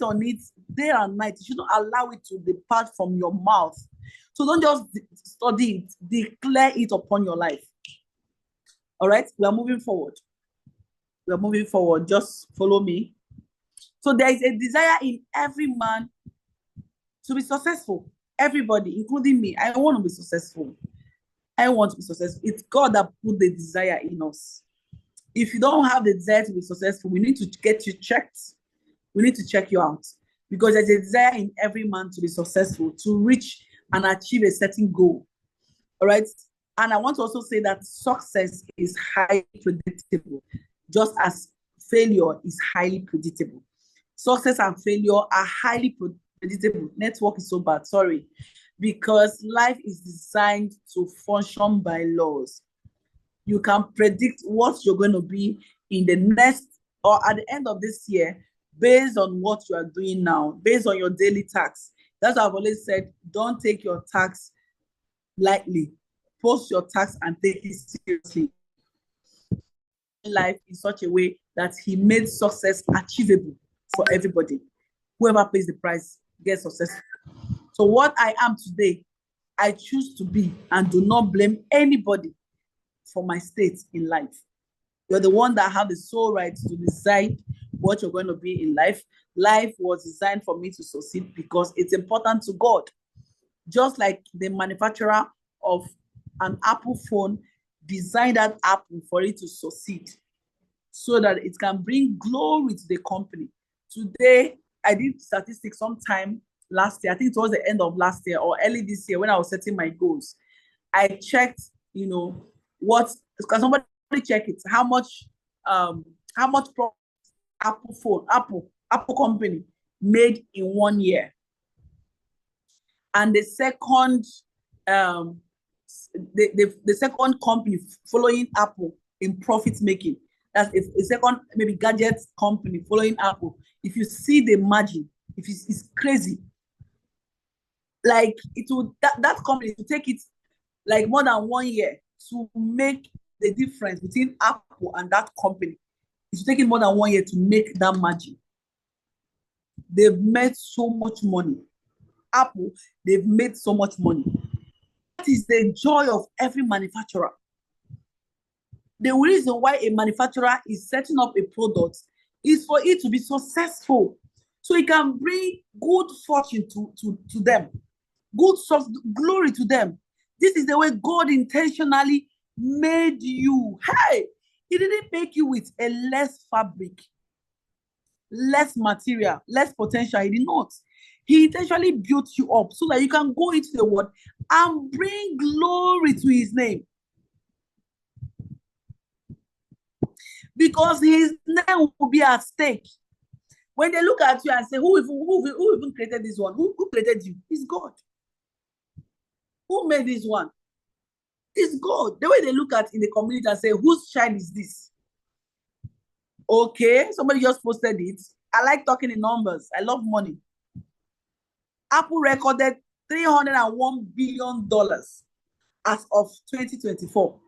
on it day and night. You shouldn't allow it to depart from your mouth. So don't just study it, declare it upon your life. All right, we are moving forward. We are moving forward. Just follow me. So there is a desire in every man to be successful. Everybody, including me, I want to be successful. I want to be successful. It's God that put the desire in us. If you don't have the desire to be successful, we need to get you checked. We need to check you out, because there's a desire in every man to be successful, to reach and achieve a certain goal. All right. And I want to also say that success is highly predictable, just as failure is highly predictable. Success and failure are highly predictable. Network is so bad, sorry. Because life is designed to function by laws. You can predict what you're going to be in the next or at the end of this year based on what you are doing now, based on your daily tasks. That's why I've always said, don't take your tasks lightly. Post your tasks and take it seriously. Life in such a way that he made success achievable for everybody. Whoever pays the price gets successful. So what I am today, I choose to be, and do not blame anybody for my state in life. You're the one that have the sole right to decide what you're going to be in life. Life was designed for me to succeed because it's important to God. Just like the manufacturer of an Apple phone designed that Apple for it to succeed so that it can bring glory to the company. Today, I did statistics sometime last year. I think it was the end of last year or early this year when I was setting my goals. I checked, what, because somebody check it, how much Apple company made in 1 year. And the second, the second company following Apple in profit making, that's a second maybe gadget company following Apple. If you see the margin, it's crazy. Like it would that company to take it like more than 1 year to make the difference between Apple and that company. It's taking more than 1 year to make that margin. They've made so much money. Apple, they've made so much money. That is the joy of every manufacturer. The reason why a manufacturer is setting up a product is for it to be successful, so it can bring good fortune to them, good glory to them. This is the way God intentionally made you. Hey, he didn't make you with a less fabric, less material, less potential. He did not. He intentionally built you up so that you can go into the world and bring glory to his name. Because his name will be at stake. When they look at you and say, who even created this one? Who created you? It's God. Who made this one? It's God. The way they look at in the community and say, whose child is this? Okay, somebody just posted it. I like talking in numbers. I love money. Apple recorded $301 billion as of 2024.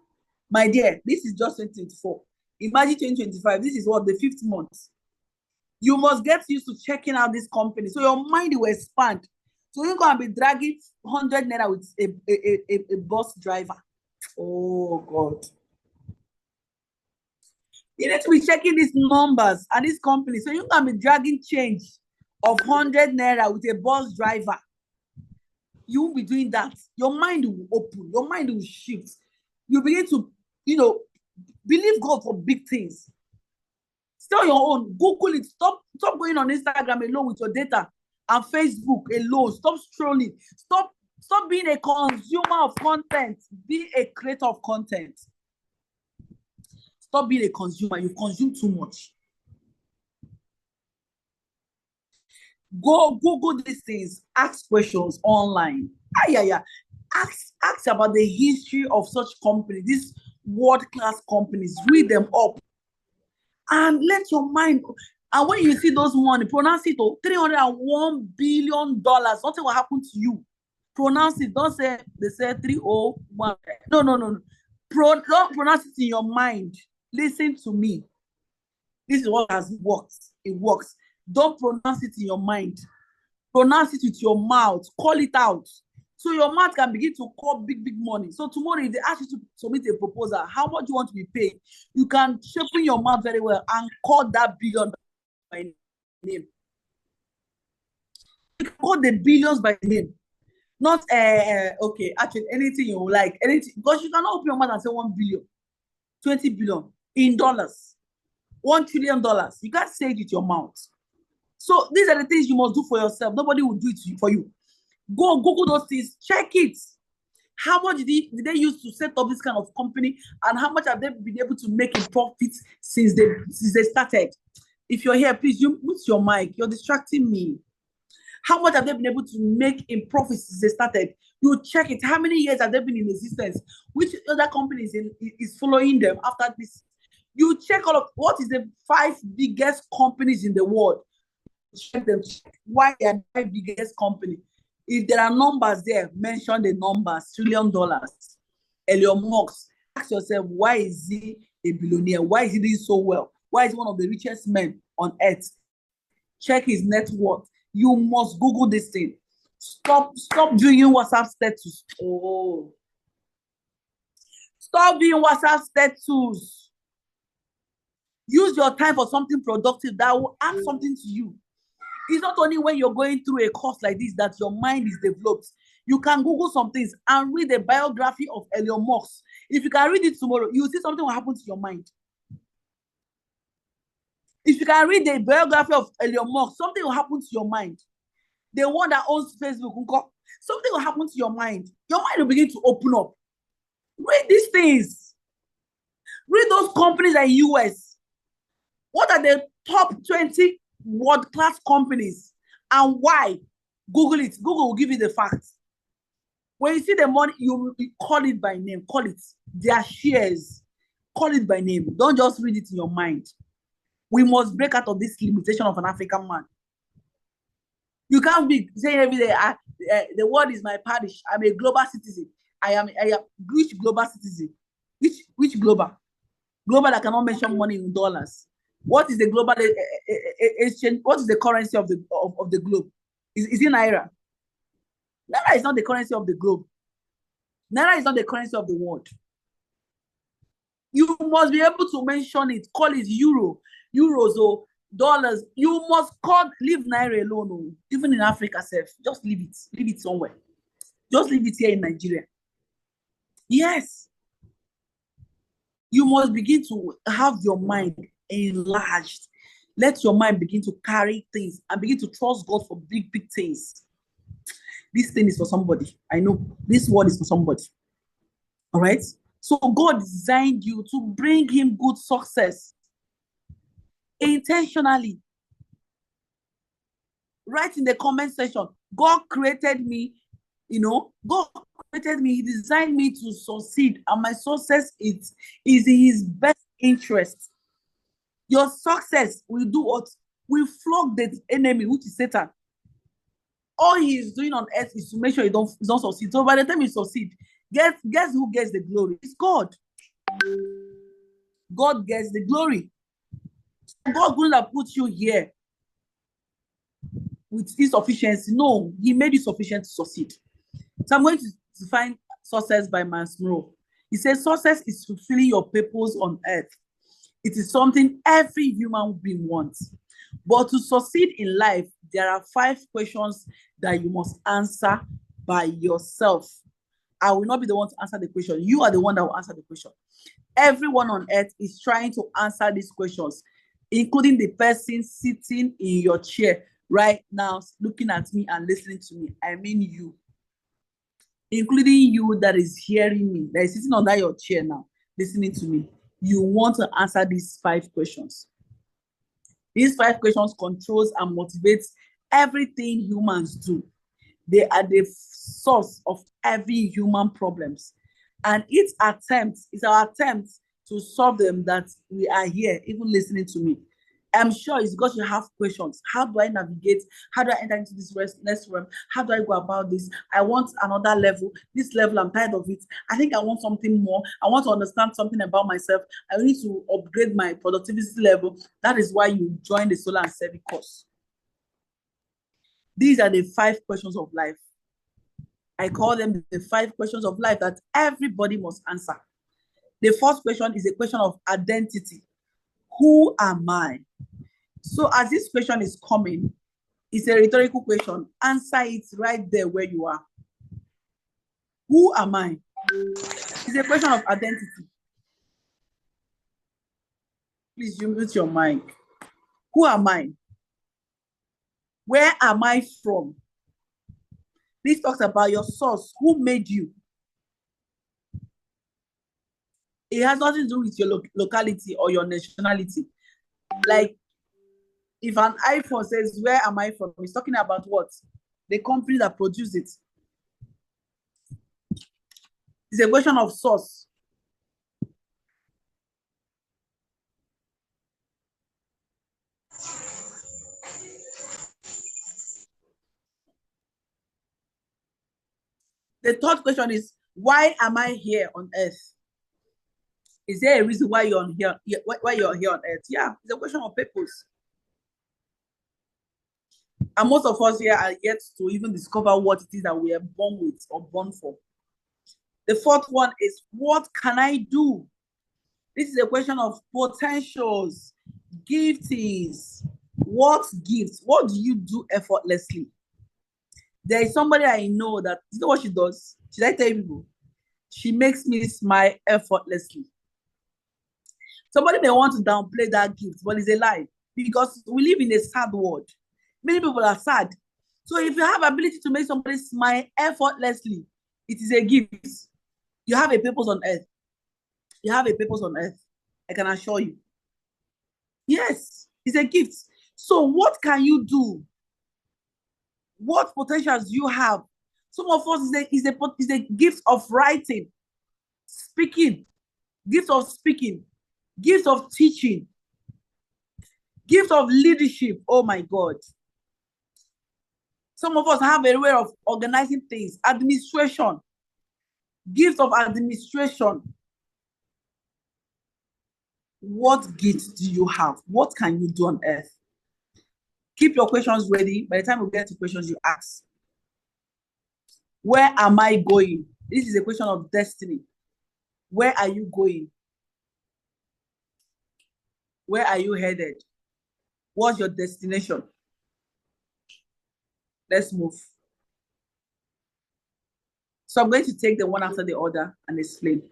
My dear, this is just 2024. Imagine 2025. This is what, the 5th month. You must get used to checking out this company, so your mind will expand. So you're going to be dragging 100 naira with a bus driver. Oh, God. You need to be checking these numbers and this company. So you're going to be dragging change of 100 naira with a bus driver. you won't be doing that. Your mind will open, your mind will shift. You begin to, believe God for big things. Stay on your own. Google it. Stop going on Instagram alone with your data and Facebook alone. Stop strolling. Stop being a consumer of content. Be a creator of content. Stop being a consumer. You consume too much. Go Google these things. Ask questions online. Ask about the history of such companies, these world-class companies. Read them up. And let your mind, and when you see those money, pronounce it, $301 billion. Nothing will happen to you. Pronounce it. Don't say, they say 301. No. Don't pronounce it in your mind. Listen to me. This is what has worked. It works. Don't pronounce it in your mind. Pronounce it with your mouth. Call it out. So your mouth can begin to call big money. So tomorrow, if they ask you to submit a proposal, how much you want to be paid, you can sharpen your mouth very well and call that billion by name. You can call the billions by name. Not, okay, actually, anything you like, anything. Because you cannot open your mouth and say 1 billion, 20 billion in dollars, $1 trillion. You can't say it with your mouth. So these are the things you must do for yourself. Nobody will do it for you. Go Google those things, check it. How much did they use to set up this kind of company, and how much have they been able to make in profit since they started? If you're here, please, you mute your mic. You're distracting me. How much have they been able to make in profit since they started? You check it. How many years have they been in existence? Which other company is following them after this? You check all of what is the 5 biggest companies in the world. Check them. Check why they are the 5 biggest company. If there are numbers there, mention the numbers. $1 trillion. Elon Musk. Ask yourself, why is he a billionaire? Why is he doing so well? Why is he one of the richest men on earth? Check his net worth. You must Google this thing. Stop doing WhatsApp status. Oh. Stop doing WhatsApp status. Use your time for something productive that will add something to you. It's not only when you're going through a course like this that your mind is developed. You can Google some things and read the biography of Elon Musk. If you can read it tomorrow, you'll see something will happen to your mind. If you can read the biography of Elon Musk, something will happen to your mind. The one that owns Facebook, something will happen to your mind. Your mind will begin to open up. Read these things. Read those companies in the US. What are the top 20 world-class companies and why? Google it. Google will give you the facts. When you see the money, you call it by name. Call it their shares. Call it by name. Don't just read it in your mind. We must break out of this limitation of an African man. You can't be saying every day, the world is my parish. I'm a global citizen. I am which global citizen? Which global? Global that cannot mention money in dollars. What is the global exchange? What is the currency of the globe? Is it Naira? Naira is not the currency of the globe. Naira is not the currency of the world. You must be able to mention it. Call it euros or dollars. You must leave Naira alone. Even in Africa, just leave it. Leave it somewhere. Just leave it here in Nigeria. Yes. You must begin to have your mind enlarged. Let your mind begin to carry things and begin to trust God for big things. This thing is for somebody. I know this word is for somebody. All right. So God designed you to bring him good success intentionally. Write in the comment section. God created me. God created me. He designed me to succeed, and my success is in his best interest. Your success will do what? Will flog the enemy, which is Satan. All he is doing on earth is to make sure he don't succeed. So by the time he succeed, guess who gets the glory? It's God. God gets the glory. God couldn't have put you here with insufficiency. No, he made you sufficient to succeed. So I'm going to define success by Myles Munroe. He says success is fulfilling your purpose on earth. It is something every human being wants. But to succeed in life, there are 5 questions that you must answer by yourself. I will not be the one to answer the question. You are the one that will answer the question. Everyone on earth is trying to answer these questions, including the person sitting in your chair right now, looking at me and listening to me. I mean you. Including you that is hearing me, that is sitting under your chair now, listening to me. You want to answer these 5 questions. These 5 questions controls and motivates everything humans do. They are the source of every human problems. And it's our attempt to solve them that we are here, even listening to me. I'm sure it's because you have questions. How do I navigate? How do I enter into this next realm? How do I go about this? I want another level. This level, I'm tired of it. I think I want something more. I want to understand something about myself. I need to upgrade my productivity level. That is why you join the Solar and Savvy course. These are the 5 questions of life. I call them the 5 questions of life that everybody must answer. The first question is a question of identity. Who am I? So as this question is coming, it's a rhetorical question. Answer it right there where you are. Who am I? It's a question of identity. Please mute your mic. Who am I? Where am I from? This talks about your source. Who made you? It has nothing to do with your locality or your nationality. Like, if an iPhone says, where am I from? It's talking about what? The company that produced it. It's a question of source. The third question is, why am I here on earth? Is there a reason why you're on here? Why you're here on earth? Yeah, it's a question of purpose. And most of us here are yet to even discover what it is that we are born with or born for. The fourth one is, what can I do? This is a question of potentials, giftings. What gifts? What do you do effortlessly? There is somebody I know that, you know what she does? Should I tell you? She makes me smile effortlessly. Somebody may want to downplay that gift, but it's a lie, because we live in a sad world. Many people are sad. So if you have ability to make somebody smile effortlessly, it is a gift. You have a purpose on earth. You have a purpose on earth. I can assure you. Yes, it's a gift. So what can you do? What potentials do you have? Some of us is a gift of writing, speaking, gift of speaking, gift of teaching, gift of leadership. Oh my God. Some of us have a way of organizing things, administration, gift of administration. What gift do you have? What can you do on earth? Keep your questions ready. By the time we get to questions, you ask. Where am I going? This is a question of destiny. Where are you going? Where are you headed? What's your destination? Let's move. So I'm going to take them one after the other and explain.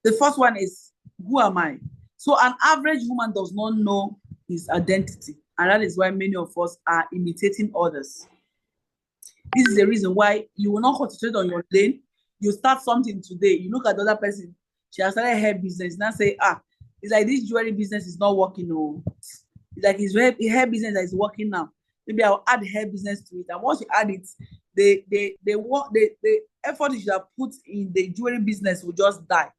The first one is, who am I? So an average woman does not know his identity, and that is why many of us are imitating others. This is the reason why you will not concentrate on your lane. You start something today, you look at the other person, she has started hair business, now say, it's like this jewelry business is not working. No, it's like his hair business that is working now. Maybe I'll add hair business to it, and once you add it, the effort you should have put in the jewelry business will just die.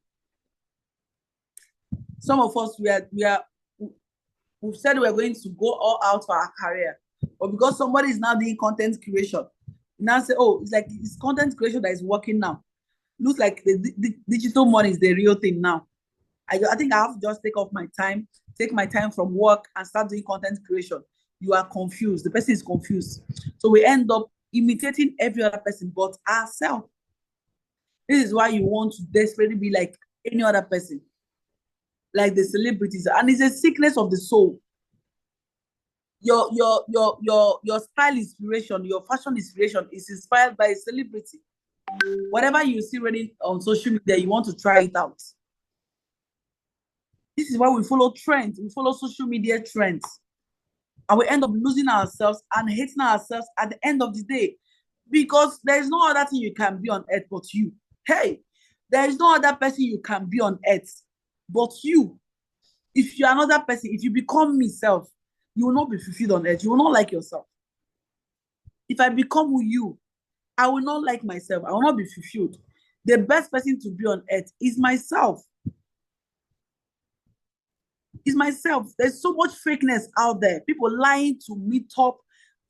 Some of us, we've said we're going to go all out for our career, but because somebody is now doing content creation, now say, oh, it's like it's content creation that is working now. Looks like the digital money is the real thing now. I think I have to just take my time from work and start doing content creation. You are confused. The person is confused. So we end up imitating every other person but ourselves. This is why you want to desperately be like any other person, like the celebrities. And it's a sickness of the soul. your style inspiration, your fashion inspiration is inspired by a celebrity. Whatever you see ready on social media, you want to try it out. This is why we follow trends. We follow social media trends. And we end up losing ourselves and hating ourselves at the end of the day. Because there is no other thing you can be on earth but you. Hey, there is no other person you can be on earth but you. If you're another person, if you become myself, you will not be fulfilled on earth. You will not like yourself. If I become you, I will not like myself. I will not be fulfilled. The best person to be on earth is myself. Is myself. There's so much fakeness out there. People lying to meet up,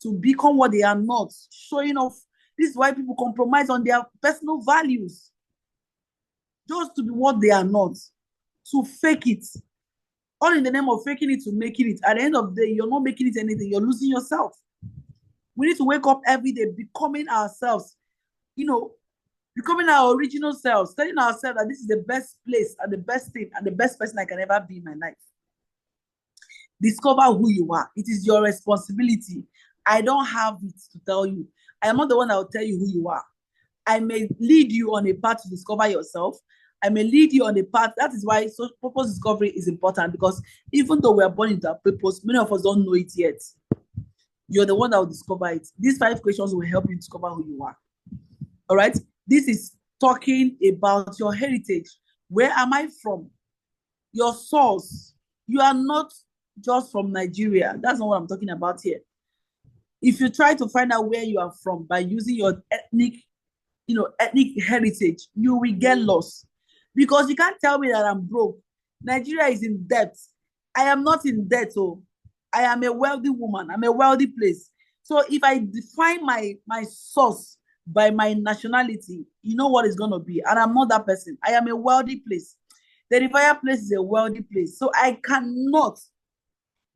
to become what they are not, showing off. This is why people compromise on their personal values just to be what they are not, to fake it. All in the name of faking it to making it. At the end of the day, you're not making it anything. You're losing yourself. We need to wake up every day, becoming ourselves, becoming our original selves, telling ourselves that this is the best place and the best thing and the best person I can ever be in my life. Discover who you are. It is your responsibility. I don't have it to tell you. I am not the one that will tell you who you are. I may lead you on a path to discover yourself. I may lead you on a path. That is why purpose discovery is important, because even though we are born into our purpose, many of us don't know it yet. You're the one that will discover it. These 5 questions will help you discover who you are. All right? This is talking about your heritage. Where am I from? Your source. You are not just from Nigeria. That's not what I'm talking about here. If you try to find out where you are from by using your ethnic heritage, you will get lost, because you can't tell me that I'm broke. Nigeria is in debt. I am not in debt. Oh, I am a wealthy woman. I'm a wealthy place. So if I define my source by my nationality, you know what it's going to be. And I'm not that person. I am a wealthy place. The Rivaya place is a wealthy place. So I cannot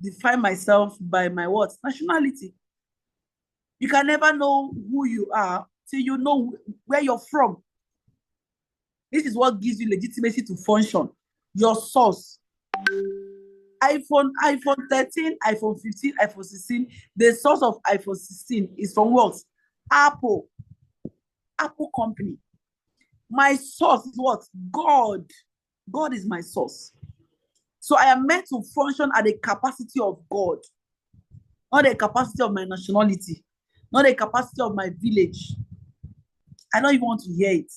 define myself by my what? Nationality. You can never know who you are till you know where you're from. This is what gives you legitimacy to function. Your source. iPhone 13, iPhone 15, iPhone 16. The source of iPhone 16 is from what? Apple company. My source is what? God. God is my source. So I am meant to function at the capacity of God, not the capacity of my nationality, not the capacity of my village. I don't even want to hear it.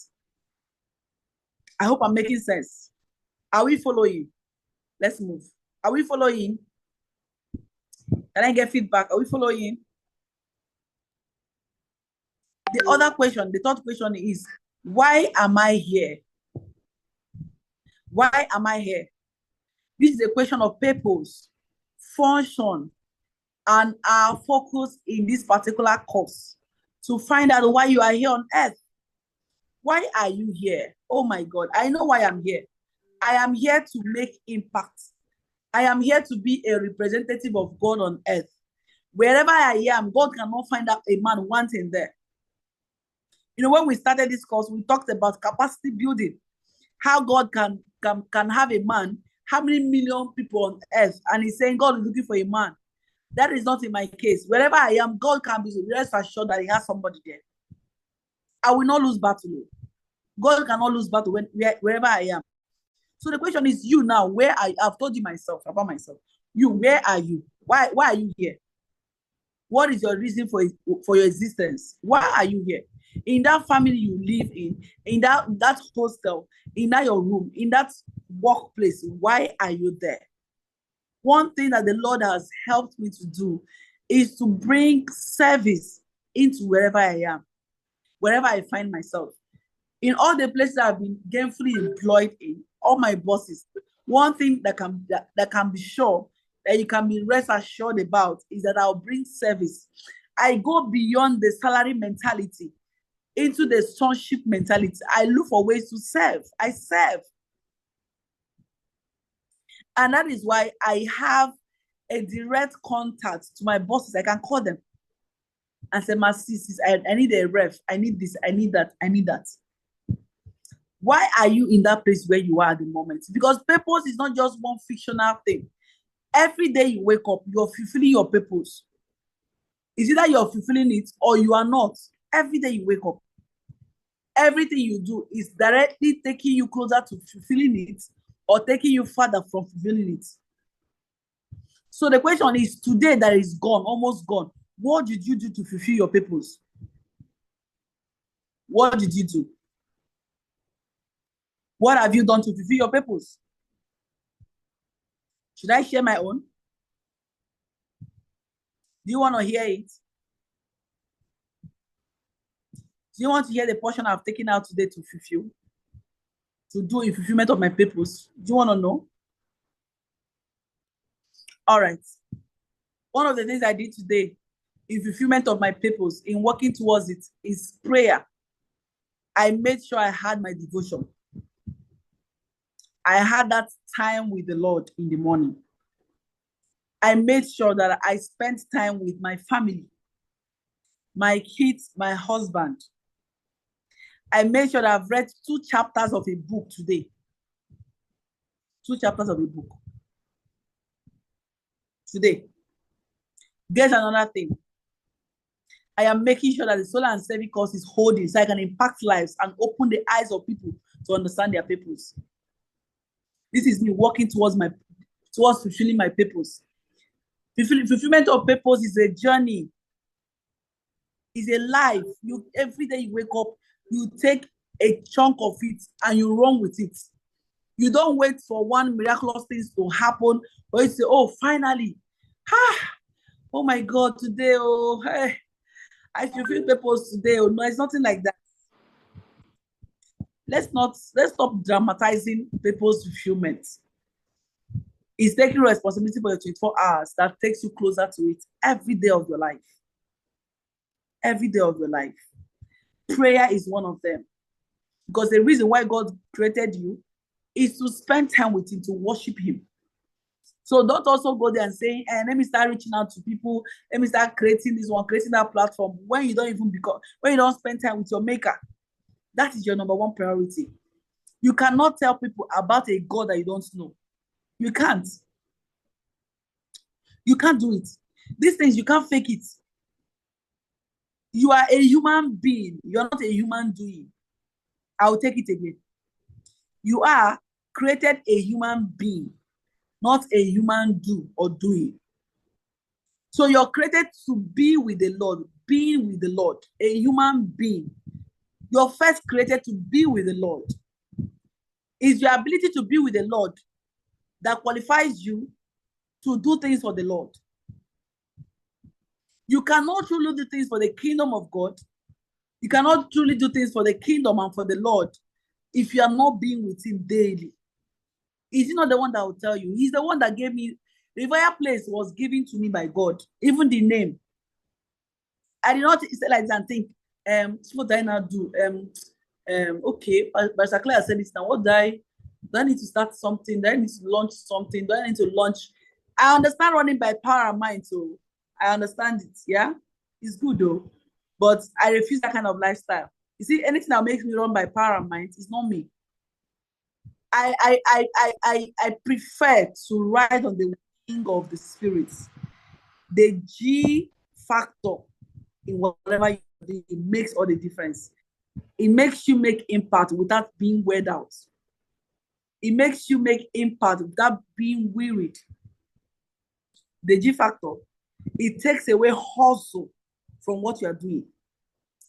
I hope I'm making sense. Are we following? Let's move. Are we following? Can I get feedback? Are we following? The other question, the third question is, why am I here? Why am I here? This is a question of purpose, function, and our focus in this particular course to find out why you are here on earth. Why are you here? Oh my God, I know why I'm here. I am here to make impact. I am here to be a representative of God on earth. Wherever I am, God cannot find out a man wanting there. When we started this course, we talked about capacity building. How God can have a man, how many million people on earth, and he's saying God is looking for a man. That is not in my case. Wherever I am, God can be rest assured that he has somebody there. I will not lose battle. God cannot lose battle wherever I am. So the question is, you now, where are you? I've told you about myself. You, where are you? Why are you here? What is your reason for your existence? Why are you here? In that family you live in that hostel, in that your room, in that workplace, why are you there? One thing that the Lord has helped me to do is to bring service into wherever I am, wherever I find myself. In all the places I've been gainfully employed in, all my bosses, one thing that can be sure, that you can be rest assured about, is that I'll bring service. I go beyond the salary mentality into the sonship mentality. I look for ways to serve. I serve. And that is why I have a direct contact to my bosses. I can call them and say, my sis, I need a ref. I need this. I need that. I need that. Why are you in that place where you are at the moment? Because purpose is not just one fictional thing. Every day you wake up, you're fulfilling your purpose. It's either you're fulfilling it or you are not. Every day you wake up, everything you do is directly taking you closer to fulfilling it or taking you further from fulfilling it. So the question is, today that is gone, almost gone, what did you do to fulfill your purpose? What did you do? What have you done to fulfill your purpose? Should I share my own? Do you want to hear it? Do you want to hear the portion I've taken out today to fulfill? To do in fulfillment of my purpose? Do you want to know? All right. One of the things I did today in fulfillment of my purpose, in working towards it, is prayer. I made sure I had my devotion. I had that time with the Lord in the morning. I made sure that I spent time with my family, my kids, my husband. I made sure that I've read 2 chapters of a book today. 2 chapters of a book. Today. There's another thing. I am making sure that the solar and serving course is holding so I can impact lives and open the eyes of people to understand their purpose. This is me working towards fulfilling my purpose. Fulfillment of purpose is a journey. It's a life. Every day you wake up, you take a chunk of it and you run with it. You don't wait for one miraculous thing to happen, or you say, oh, finally, oh my God, today, oh, hey, I fulfill purpose today. Oh, no, it's nothing like that. Let's stop dramatizing purpose fulfillment. It's taking responsibility for your 24 hours that takes you closer to it every day of your life. Every day of your life. Prayer is one of them. Because the reason why God created you is to spend time with him, to worship him. So don't also go there and say, let me start reaching out to people, let me start creating this one, creating that platform, when you don't spend time with your maker. That is your number one priority. You cannot tell people about a God that you don't know. You can't. You can't do it. These things, you can't fake it. You are a human being. You're not a human doing. I'll take it again. You are created a human being, not a human do or doing. So you're created to be with the Lord, being with the Lord, a human being. You're first created to be with the Lord. It's your ability to be with the Lord that qualifies you to do things for the Lord. You cannot truly do things for the kingdom of God. You cannot truly do things for the kingdom and for the Lord if you are not being with him daily. Is he not the one that will tell you? He's the one that gave me, the fireplace was given to me by God, even the name. I did not say like that and think, what do I now do? Okay, Pastor Claire said this now. What do I need to start something? Do I need to launch something? Do I need to launch? I understand running by power and mind, so I understand it. Yeah, it's good though, but I refuse that kind of lifestyle. You see, anything that makes me run by power and mind is not me. I prefer to ride on the wing of the spirits. The G factor in whatever you do, it makes all the difference. It makes you make impact without being weighed out. It makes you make impact without being wearied. The G factor, it takes away hustle from what you are doing.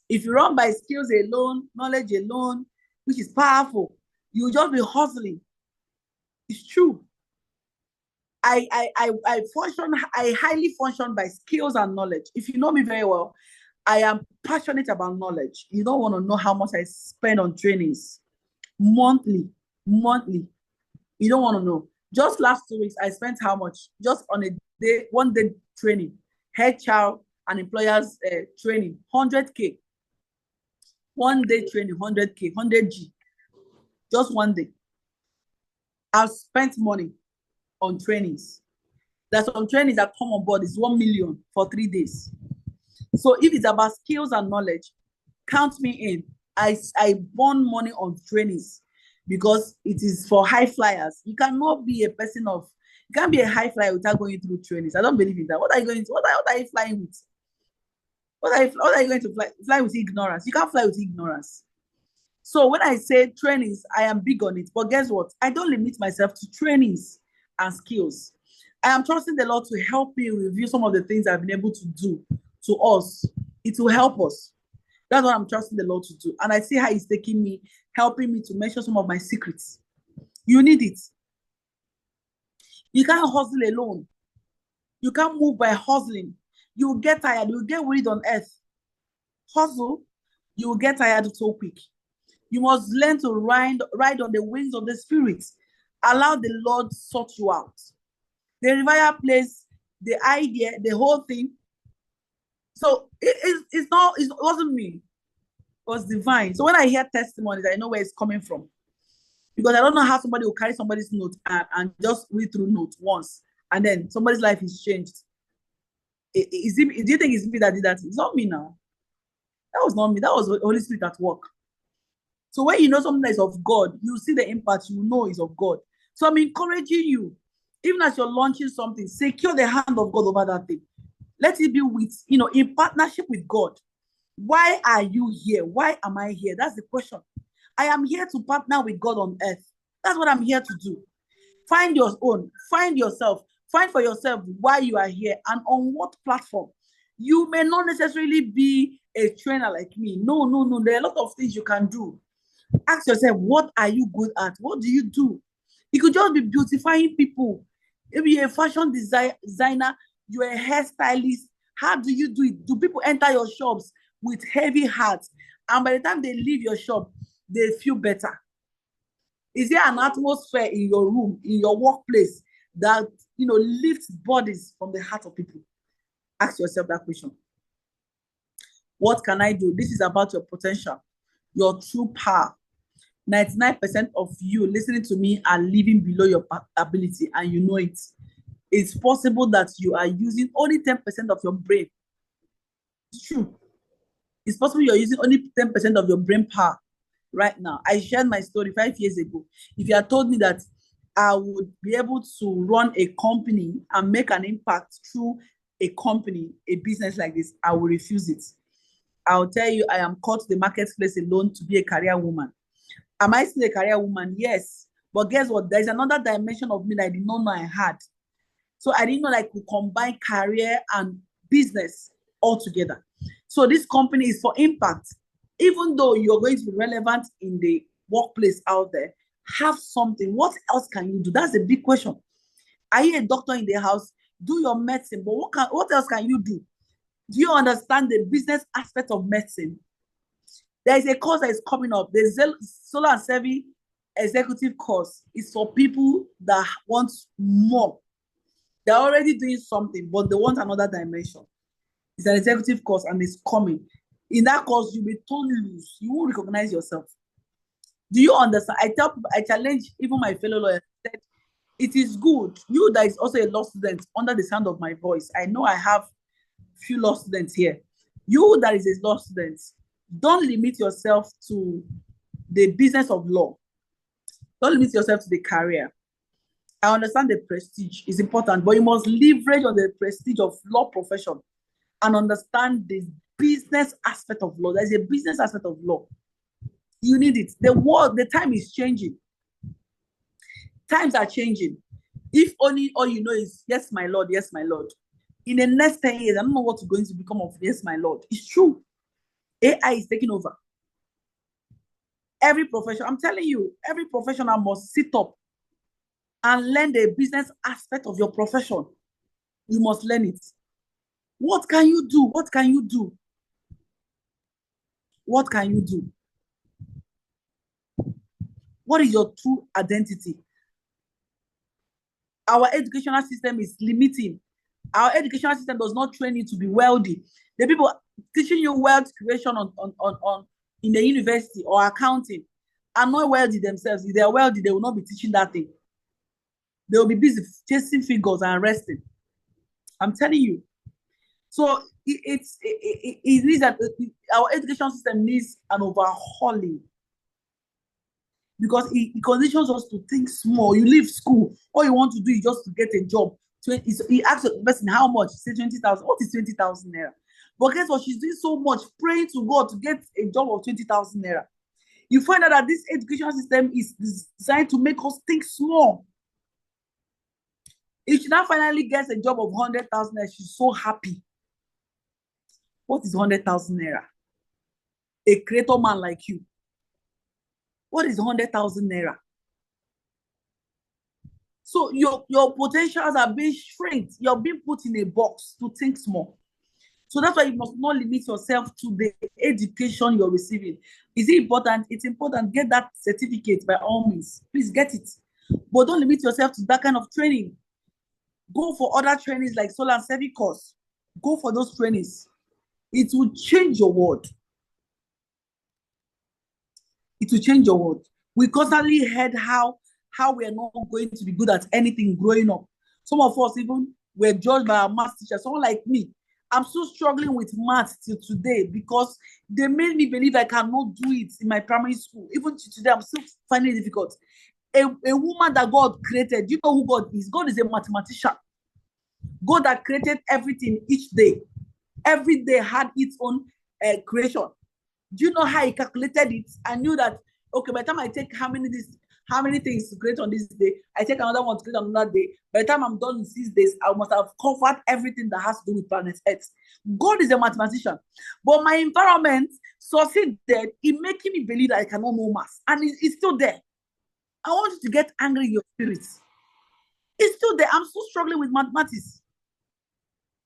If you run by skills alone, knowledge alone, which is powerful, you'll just be hustling. It's true. I highly function by skills and knowledge. If you know me very well, I am passionate about knowledge. You don't want to know how much I spend on trainings monthly. You don't want to know. Just last 2 weeks, I spent how much? Just on a day, 1 day training, HR and employers training, 100K. 1 day training, 100K, 100G. Just 1 day. I've spent money on trainings. There's some trainings that come on board is 1 million for 3 days. So if it's about skills and knowledge, count me in. I burn money on trainings because it is for high flyers. You cannot be a person of, You can't be a high flyer without going through trainings. I don't believe in that. What are you going to? What are you flying with? What are you going to fly with ignorance? You can't fly with ignorance. So when I say trainings, I am big on it. But guess what? I don't limit myself to trainings and skills. I am trusting the Lord to help me review some of the things I've been able to do to us. It will help us. That's what I'm trusting the Lord to do. And I see how He's taking me, helping me to mention some of my secrets. You need it. You can't hustle alone. You can't move by hustling. You will get tired. You will get worried on earth. Hustle, you will get tired so quick. You must learn to ride on the wings of the Spirit. Allow the Lord sort you out. The revival place, the idea, the whole thing. So it wasn't me. It was divine. So when I hear testimonies, I know where it's coming from. Because I don't know how somebody will carry somebody's note and just read through note once, and then somebody's life is changed. Do you think it's me that did that? It's not me now. That was not me. That was the Holy Spirit at work. So when you know something that is of God, you see the impact, you know is of God. So I'm encouraging you, even as you're launching something, secure the hand of God over that thing. Let it be with, in partnership with God. Why are you here? Why am I here? That's the question. I am here to partner with God on earth. That's what I'm here to do. Find your own. Find yourself. Find for yourself why you are here and on what platform. You may not necessarily be a trainer like me. No. There are a lot of things you can do. Ask yourself, what are you good at? What do you do? You could just be beautifying people. Maybe you're a fashion designer, you're a hairstylist. How do you do it? Do people enter your shops with heavy hearts? And by the time they leave your shop, they feel better? Is there an atmosphere in your room, in your workplace, that lifts bodies from the heart of people? Ask yourself that question. What can I do? This is about your potential, your true power. 99% of you listening to me are living below your ability, and you know it. It's possible that you are using only 10% of your brain. It's true. It's possible you're using only 10% of your brain power right now. I shared my story 5 years ago. If you had told me that I would be able to run a company and make an impact through a company, a business like this, I will refuse it. I'll tell you, I am called to the marketplace alone to be a career woman. Am I still a career woman? Yes. But guess what? There's another dimension of me that I did not know I had. So I didn't know I could combine career and business all together. So this company is for impact. Even though you're going to be relevant in the workplace out there, have something. What else can you do? That's a big question. Are you a doctor in the house? Do your medicine, but what else can you do? Do you understand the business aspect of medicine? There is a course that is coming up. The Solar and Savvy Executive course is for people that want more. They're already doing something, but they want another dimension. It's an executive course and it's coming. In that course, you'll be totally loose. You won't recognize yourself. Do you understand? I challenge even my fellow lawyers. It is good. You that is also a law student under the sound of my voice. I know I have few law students here. You that is a law student, don't limit yourself to the business of law. Don't limit yourself to the career. I understand the prestige is important, but you must leverage on the prestige of law profession and understand the business aspect of law. There's a business aspect of law. You need it. The time is changing. Times are changing. If only all you know is, yes, my Lord, yes, my Lord. In the next 10 years, I don't know what's going to become of yes, my Lord. It's true. AI is taking over. Every profession, I'm telling you, every professional must sit up and learn the business aspect of your profession. You must learn it. What can you do? What can you do? What can you do? What is your true identity? Our educational system is limiting. Our educational system does not train you to be wealthy. The people teaching you wealth creation in the university or accounting are not wealthy themselves. If they are wealthy, they will not be teaching that thing. They will be busy chasing figures and resting. I'm telling you. So it needs that our education system needs an overhauling. because it conditions us to think small. You leave school, all you want to do is just to get a job. He asks the person how much. Say 20,000. What is 20,000 naira? But guess what? She's doing so much, praying to God to get a job of 20,000 naira. You find out that this education system is designed to make us think small. If she now finally gets a job of 100,000 naira, she's so happy. What is 100,000 naira? A creator man like you. What is 100,000 naira? So your potentials are being shrinked. You're being put in a box to think small. So that's why you must not limit yourself to the education you're receiving. Is it important? It's important. Get that certificate by all means. Please get it. But don't limit yourself to that kind of training. Go for other trainings like Solar and Civic course. Go for those trainings. It will change your world. It will change your world. We constantly heard how we are not going to be good at anything growing up. Some of us even were judged by our math teacher. Someone like me, I'm still struggling with math till today because they made me believe I cannot do it in my primary school. Even today, I'm still finding it difficult. A woman that God created, you know who God is? God is a mathematician. God that created everything each day. Every day had its own creation. Do you know how he calculated it? I knew that, okay, by the time I take how many things to create on this day, I take another one to create on another day. By the time I'm done in 6 days, I must have covered everything that has to do with planet Earth. God is a mathematician. But my environment succeeded in making me believe that I cannot know math. And it's still there. I want you to get angry in your spirit. It's still there. I'm still struggling with mathematics.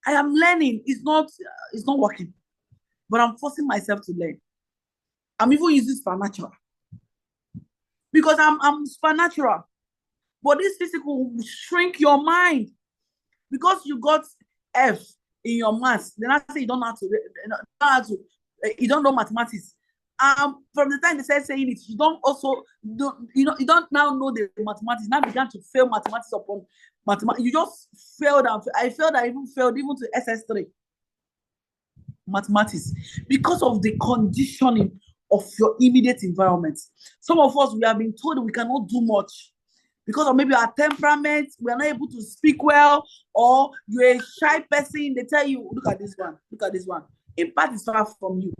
I am learning. It's not working. But I'm forcing myself to learn. I'm even using supernatural. Because I'm supernatural. But this physical will shrink your mind. Because you got F in your maths, then I say you don't know mathematics. From the time they started saying it, you don't now know the mathematics. Now began to fail mathematics upon mathematics. You just failed. I even failed even to SS3 mathematics because of the conditioning of your immediate environment. Some of us, we have been told we cannot do much because of maybe our temperament, we are not able to speak well, or you're a shy person. They tell you, look at this one. Impact is far from you.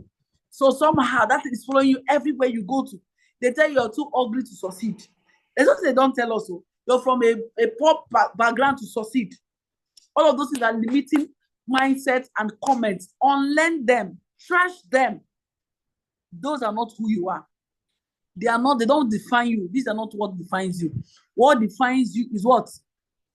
So somehow that is following you everywhere you go to. They tell you you're too ugly to succeed. There's something they don't tell us. So you're from a poor background to succeed. All of those things are limiting mindsets and comments. Unlearn them. Trash them. Those are not who you are. They don't define you. These are not what defines you. What defines you is what?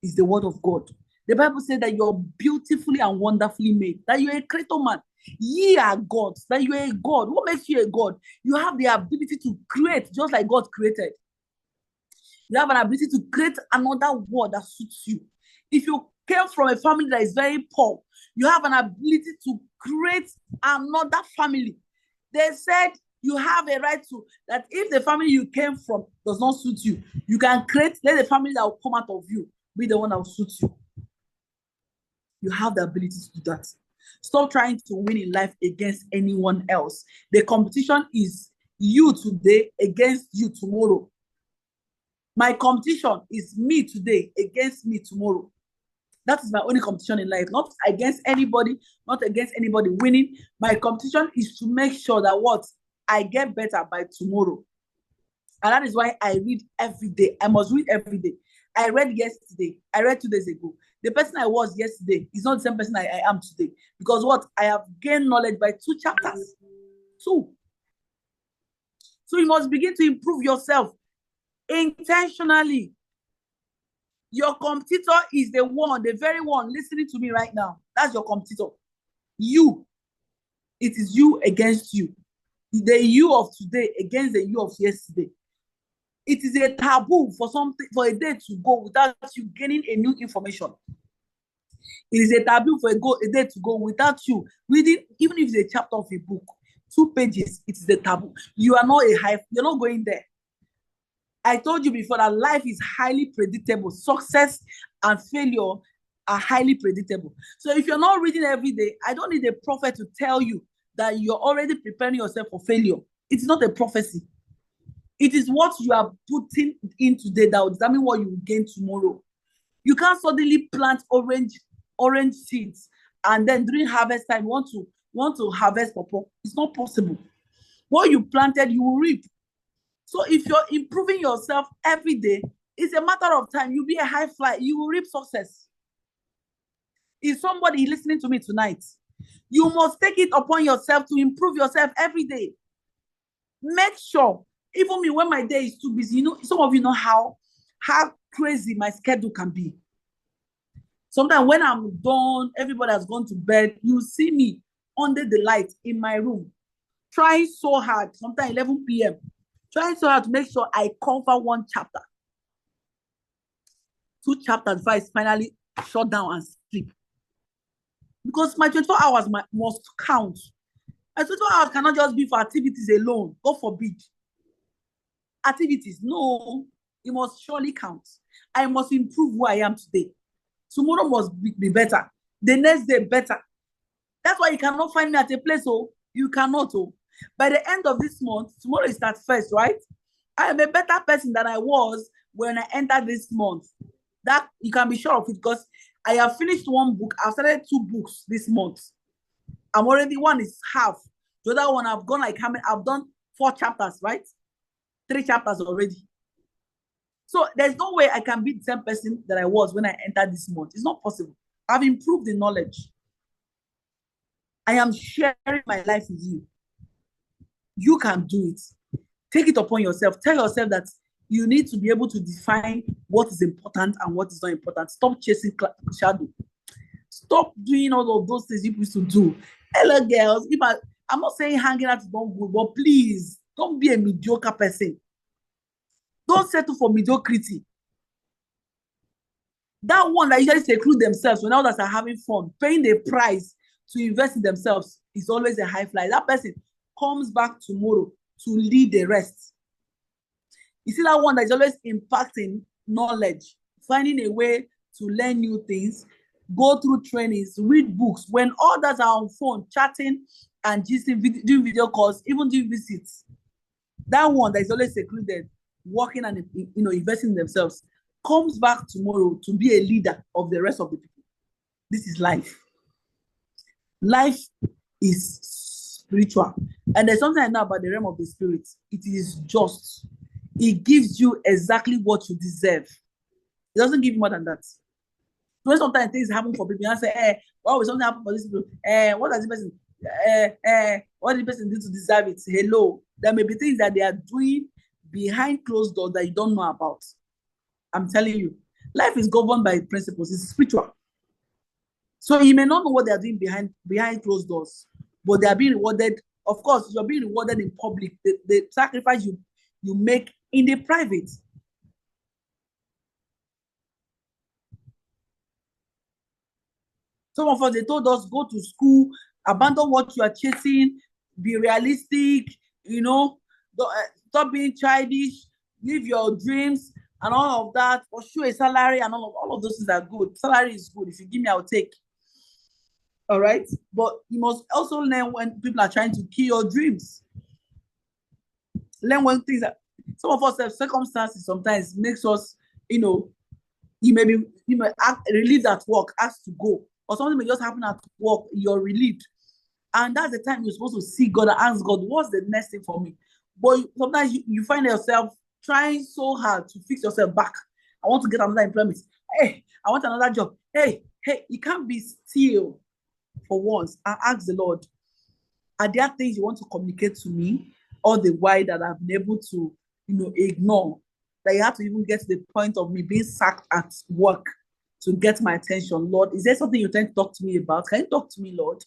Is the word of God. The Bible says that you're beautifully and wonderfully made, that you're a creator man. Ye are gods, that you're a God. What makes you a God? You have the ability to create just like God created. You have an ability to create another world that suits you. If you came from a family that is very poor, you have an ability to create another family. They said you have a right to, that if the family you came from does not suit you, you can create, let the family that will come out of you be the one that will suit you. You have the ability to do that. Stop trying to win in life against anyone else. The competition is you today against you tomorrow. My competition is me today against me tomorrow. That is my only competition in life. Not against anybody, not against anybody winning. My competition is to make sure that what? I get better by tomorrow. And that is why I read every day. I must read every day. I read yesterday. I read 2 days ago. The person I was yesterday is not the same person I am today. Because what? I have gained knowledge by 2 chapters. 2. So you must begin to improve yourself intentionally. Your competitor is the very one listening to me right now. That's your competitor. You. It is you against you. The you of today against the you of yesterday. It is a taboo for a day to go without you gaining a new information. It is a taboo for a day to go without you reading, even if it's a chapter of a book, 2 pages. It is a taboo. You are not you're not going there. I told you before that life is highly predictable. Success and failure are highly predictable. So if you're not reading every day, I don't need a prophet to tell you that you're already preparing yourself for failure. It's not a prophecy. It is what you are putting in today that will determine what you will gain tomorrow. You can't suddenly plant orange seeds and then during harvest time want to harvest pawpaw. It's not possible. What you planted, you will reap. So if you're improving yourself every day, it's a matter of time. You'll be a high flyer. You will reap success. Is somebody listening to me tonight? You must take it upon yourself to improve yourself every day. Make sure, even me, when my day is too busy, some of you know how crazy my schedule can be. Sometimes when I'm done, everybody has gone to bed, you see me under the light in my room, trying so hard, sometimes 11 p.m., trying so hard to make sure I cover one chapter. 2 chapters before I finally shut down and sleep. Because my 24 hours must count. My 24 hours cannot just be for activities alone. God forbid. Activities, no. It must surely count. I must improve who I am today. Tomorrow must be better. The next day, better. That's why you cannot find me at a place, you cannot, By the end of this month, tomorrow is that first, right? I am a better person than I was when I entered this month. That you can be sure of it, because I have finished 1 book. I've started 2 books this month. I'm already, one is half. The other one I've gone like I've done 4 chapters, right? 3 chapters already. So there's no way I can be the same person that I was when I entered this month. It's not possible. I've improved the knowledge. I am sharing my life with you. You can do it. Take it upon yourself. Tell yourself that you need to be able to define what is important and what is not important. Stop chasing shadow. Stop doing all of those things you used to do. Hello, girls. I'm not saying hanging out is not good, but please don't be a mediocre person. Don't settle for mediocrity. That one that usually seclude themselves when others are having fun, paying the price to invest in themselves, is always a high flyer. That person comes back tomorrow to lead the rest. You see that one that is always impacting knowledge, finding a way to learn new things, go through trainings, read books, when others are on phone, chatting and doing video calls, even doing visits. That one that is always secluded, working and investing in themselves, comes back tomorrow to be a leader of the rest of the people. This is life. Life is spiritual. And there's something I know about the realm of the spirit. It is just. It gives you exactly what you deserve. It doesn't give more than that. When sometimes things happen for people, and say, why would something happen for this people? What does the person what did the person do to deserve it? Hello. There may be things that they are doing behind closed doors that you don't know about. I'm telling you, life is governed by principles. It's spiritual. So you may not know what they are doing behind closed doors, but they are being rewarded. Of course, you're being rewarded in public. The sacrifice you make in the private. Some of us, they told us, go to school, abandon what you are chasing, be realistic, stop being childish, live your dreams and all of that, pursue a salary, and all of those things are good. Salary is good. If you give me, I'll take. All right? But you must also learn when people are trying to kill your dreams. Learn when things are, some of us have circumstances sometimes makes us, you may be, relieved at work, asked to go, or something may just happen at work, you're relieved. And that's the time you're supposed to see God and ask God, what's the next thing for me? But sometimes you find yourself trying so hard to fix yourself back. I want to get another employment. Hey, I want another job. Hey, you can't be still for once and ask the Lord, are there things you want to communicate to me all the while that I've been able to, ignore? That you have to even get to the point of me being sacked at work to get my attention. Lord, is there something you tend to talk to me about? Can you talk to me, Lord?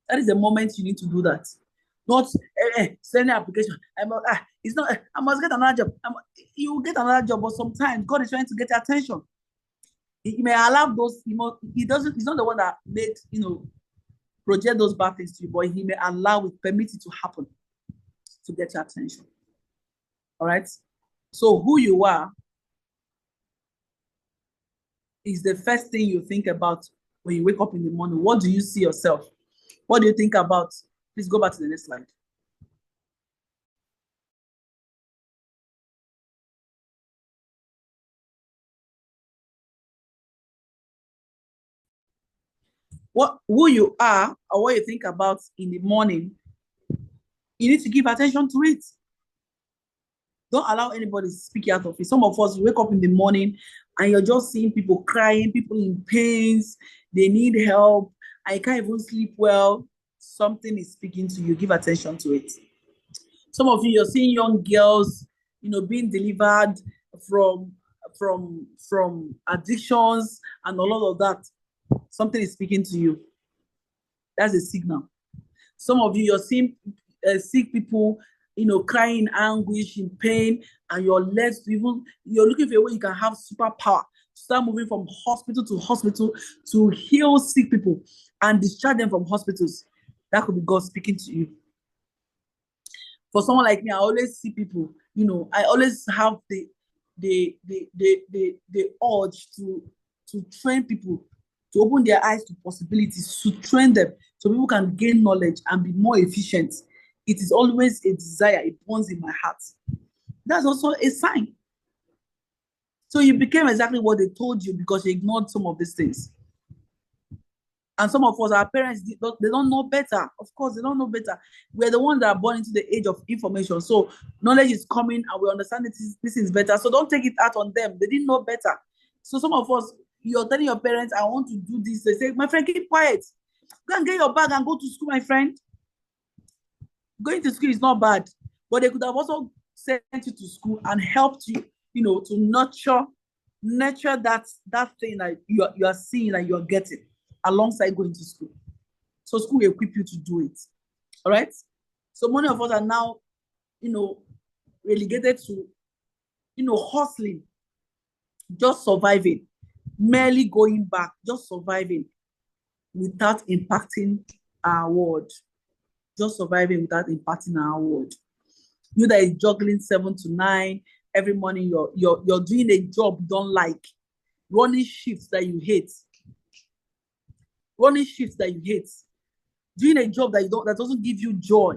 That is the moment you need to do that. Not send an application. It's not. I must get another job. You will get another job, but sometimes God is trying to get your attention. He may allow those. He doesn't. He's not the one that made project those bad things to you, but he may allow it, permit it to happen to get your attention. All right. So who you are is the first thing you think about when you wake up in the morning. What do you see yourself? What do you think about? Please go back to the next slide. who you are or what you think about in the morning, you need to give attention to it. Don't allow anybody to speak out of it. Some of us wake up in the morning and you're just seeing people crying, people in pains, they need help, and you can't even sleep well. Something is speaking to you. Give attention to it. Some of you're seeing young girls, being delivered from addictions and a lot of that. Something is speaking to you. That's a signal. Some of you're seeing sick people, crying in anguish, in pain, and you're looking for a way you can have superpower. Start moving from hospital to hospital to heal sick people and discharge them from hospitals. That could be God speaking to you. For someone like me, I always see people, I always have the urge to train people, to open their eyes to possibilities, to train them so people can gain knowledge and be more efficient. It is always a desire. It burns in my heart. That's also a sign. So you became exactly what they told you because you ignored some of these things. And some of us, our parents, they don't know better. Of course, they don't know better. We're the ones that are born into the age of information. So knowledge is coming and we understand this is better. So don't take it out on them. They didn't know better. So some of us, you're telling your parents, I want to do this. They say, my friend, keep quiet. Go and get your bag and go to school, my friend. Going to school is not bad. But they could have also sent you to school and helped you, to nurture that thing that you are seeing and you are getting alongside going to school. So school will equip you to do it. All right. So many of us are now, relegated to, hustling, just surviving, merely going back, just surviving without impacting our world. Just surviving without impacting our world. You that is juggling 7 to 9 every morning, you're doing a job you don't like, running shifts that you hate. Running shifts that you hate, doing a job that doesn't give you joy.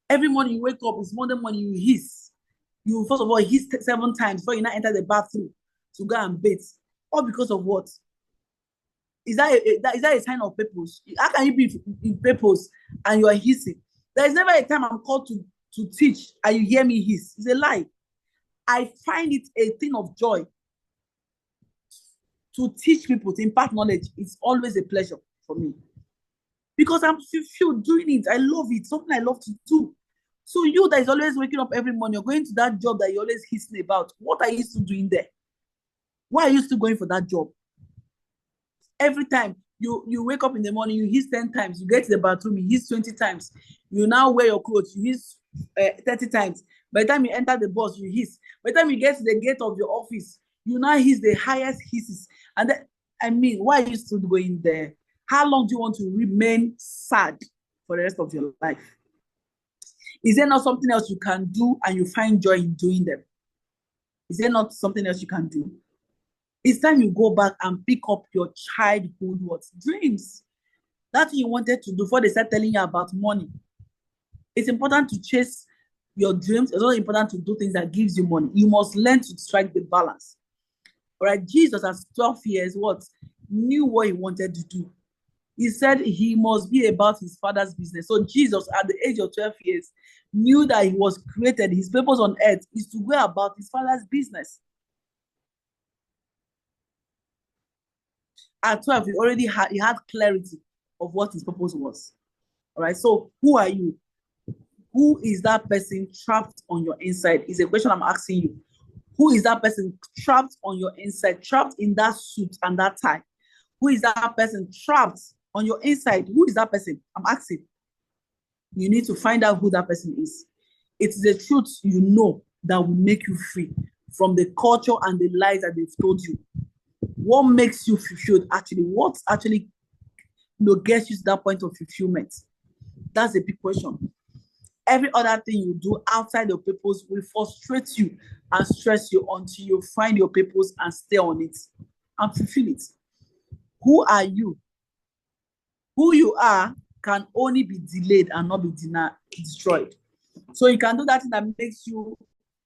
Every morning you wake up, it's Monday morning, you hiss. You first of all hiss 7 times before you now enter the bathroom to go and bathe. All because of what? Is that a sign of purpose? How can you be in purpose and you are hissing? There is never a time I'm called to teach and you hear me hiss. It's a lie. I find it a thing of joy to teach people, to impart knowledge. It's always a pleasure for me because I'm fulfilled doing it. I love it. Something I love to do. So you that is always waking up every morning, you're going to that job that you're always hissing about. What are you still doing there? Why are you still going for that job? Every time you wake up in the morning, you hiss 10 times. You get to the bathroom, you hiss 20 times. You now wear your clothes, you hiss 30 times. By the time you enter the bus, you hiss. By the time you get to the gate of your office, you now hiss the highest hisses. And then, why are you still going there? How long do you want to remain sad for the rest of your life? Is there not something else you can do and you find joy in doing them? Is there not something else you can do? It's time you go back and pick up your childhood dreams. That's what you wanted to do before they start telling you about money. It's important to chase your dreams. It's also important to do things that gives you money. You must learn to strike the balance. All right, Jesus at 12 years, knew what he wanted to do. He said he must be about his father's business. So Jesus, at the age of 12 years, knew that he was created. His purpose on earth is to go about his father's business. At 12, he had clarity of what his purpose was. All right, so who are you? Who is that person trapped on your inside? Is a question I'm asking you. Who is that person trapped on your inside, trapped in that suit and that tie? Who is that person trapped on your inside? Who is that person? I'm asking. You need to find out who that person is. It's the truth you know that will make you free from the culture and the lies that they've told you. What makes you fulfilled actually? What actually gets you to that point of fulfillment? That's a big question. Every other thing you do outside your purpose will frustrate you and stress you until you find your purpose and stay on it and fulfill it. Who are you? Who you are can only be delayed and not be destroyed. So you can do that thing that makes you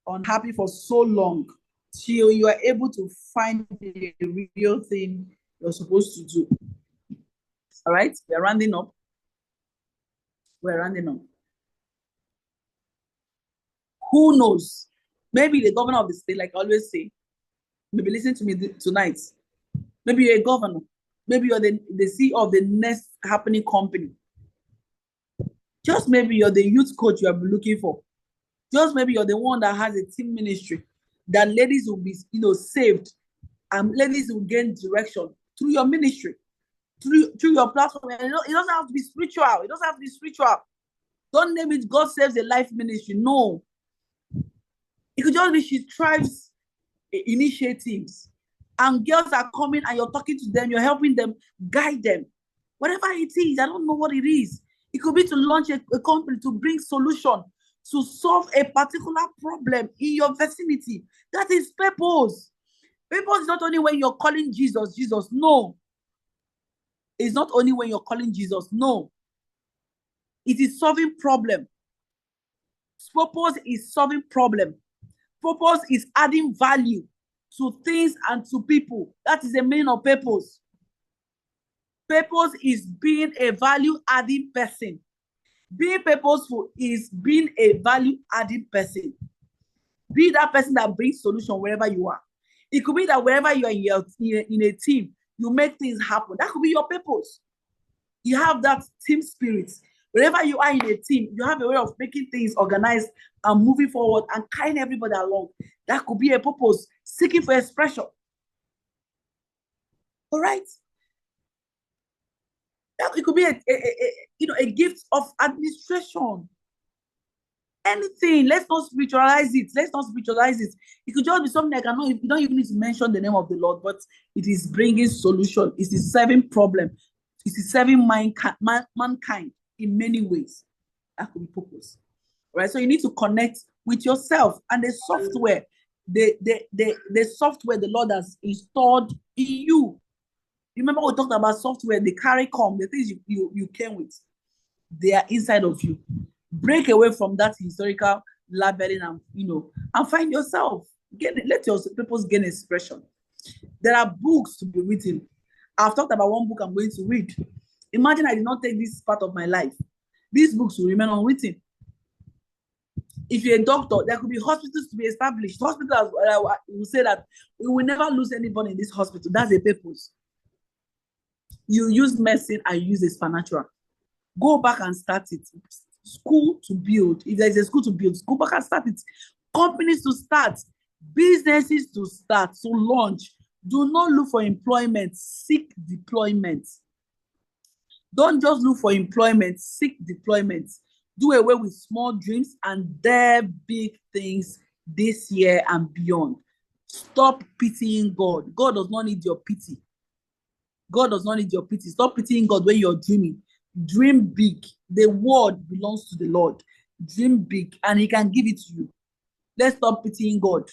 unhappy for so long till you are able to find the real thing you're supposed to do. All right, we're rounding up. We're rounding up. Who knows? Maybe the governor of the state, like I always say, maybe listen to me tonight. Maybe you're a governor. Maybe you're the CEO of the next happening company. Just maybe you're the youth coach you have been looking for. Just maybe you're the one that has a team ministry that ladies will be, saved, and ladies will gain direction through your ministry, through your platform. And it doesn't have to be spiritual. It doesn't have to be spiritual. Don't name it God Saves a Life ministry. No. It could just be She Thrives initiatives. And girls are coming and you're talking to them, you're helping them, guide them. Whatever it is, I don't know what it is. It could be to launch a company to bring solution, to solve a particular problem in your vicinity. That is purpose. Purpose is not only when you're calling Jesus, Jesus. No. It's not only when you're calling Jesus. No. It is solving problem. Purpose is solving problem. Purpose is adding value to things and to people. That is the meaning of purpose. Purpose is being a value-adding person. Being purposeful is being a value-adding person. Be that person that brings solution wherever you are. It could be that wherever you are in a team, you make things happen. That could be your purpose. You have that team spirit. Wherever you are in a team, you have a way of making things organized and moving forward and carrying everybody along. That could be a purpose, seeking for expression. All right? It could be a gift of administration. Anything. Let's not spiritualize it. Let's not spiritualize it. It could just be something you don't even need to mention the name of the Lord, but it is bringing solution. It is serving problem. It is serving mankind in many ways. That could be purpose. Right? So you need to connect with yourself and the software, the software the Lord has installed in you. Remember we talked about software, the the things you came with. They are inside of you. Break away from that historical labeling and find yourself. Let your purpose gain expression. There are books to be written. I've talked about one book I'm going to read. Imagine I did not take this part of my life. These books will remain unwritten. If you're a doctor, there could be hospitals to be established. Hospitals will say that we will never lose anybody in this hospital. That's a purpose. You use medicine and use a supernatural. Go back and start it. School to build. If there's a school to build, go back and start it. Companies to start. Businesses to start, to launch. Do not look for employment. Seek deployment. Don't just look for employment. Seek deployment. Do away with small dreams and dare big things this year and beyond. Stop pitying God. God does not need your pity. God does not need your pity. Stop pitying God when you're dreaming. Dream big. The word belongs to the Lord. Dream big and He can give it to you. Let's stop pitying God.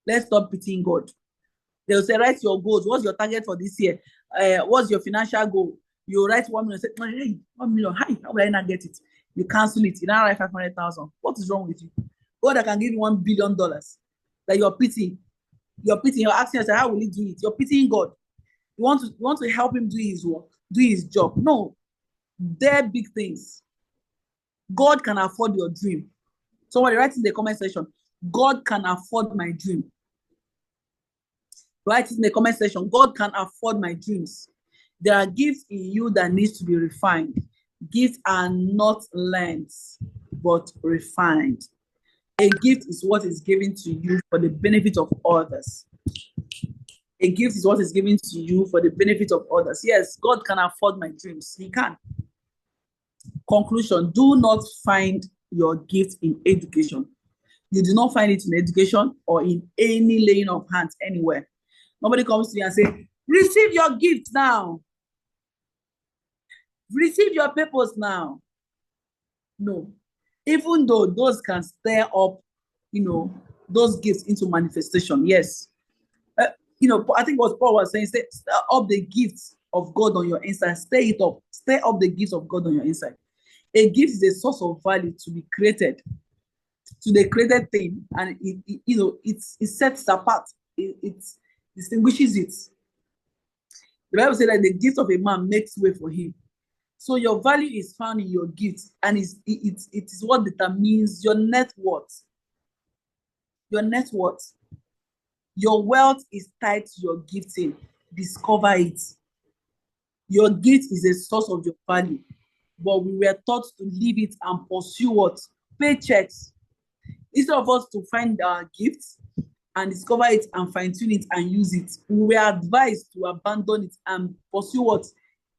Let's stop pitying God. They'll say, write your goals. What's your target for this year? What's your financial goal? You write 1 million. Say, hey, 1 million. Hi, how will I not get it? You cancel it. You now write 500,000. What is wrong with you? God that can give you $1 billion. That you're pitying. You're pitying. You're asking yourself, how will He do it? You're pitying God. You want to help Him do His work, do His job. No, they're big things. God can afford your dream. Somebody write in the comment section, God can afford my dream. Write in the comment section, God can afford my dreams. There are gifts in you that needs to be refined. Gifts are not learned, but refined. A gift is what is given to you for the benefit of others. A gift is what is given to you for the benefit of others. Yes, God can afford my dreams. He can. Conclusion, do not find your gift in education. You do not find it in education or in any laying of hands anywhere. Nobody comes to you and say, receive your gift now. Receive your purpose now. No. Even though those can stir up, those gifts into manifestation. Yes. I think what Paul was saying, stir up the gifts of God on your inside. Stir it up. Stir up the gifts of God on your inside. A gift is a source of value to be created, to the created thing, and it sets apart. It distinguishes it. The Bible says that the gift of a man makes way for him. So your value is found in your gifts, and it is what determines your net worth. Your net worth. Your wealth is tied to your gifting. Discover it. Your gift is a source of your value, but we were taught to leave it and pursue what? Paychecks. Instead of us to find our gifts and discover it and fine-tune it and use it, we were advised to abandon it and pursue what?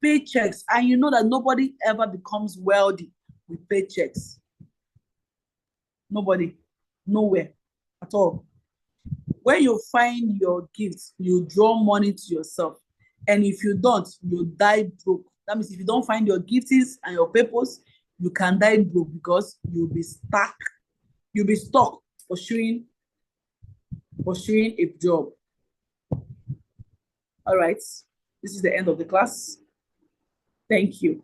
Paychecks. And you know that nobody ever becomes wealthy with paychecks. Nobody. Nowhere at all. When you find your gifts, you draw money to yourself. And if you don't, you die broke. That means if you don't find your gifts and your purpose, you can die broke because you'll be stuck. You'll be stuck pursuing a job. All right. This is the end of the class. Thank you.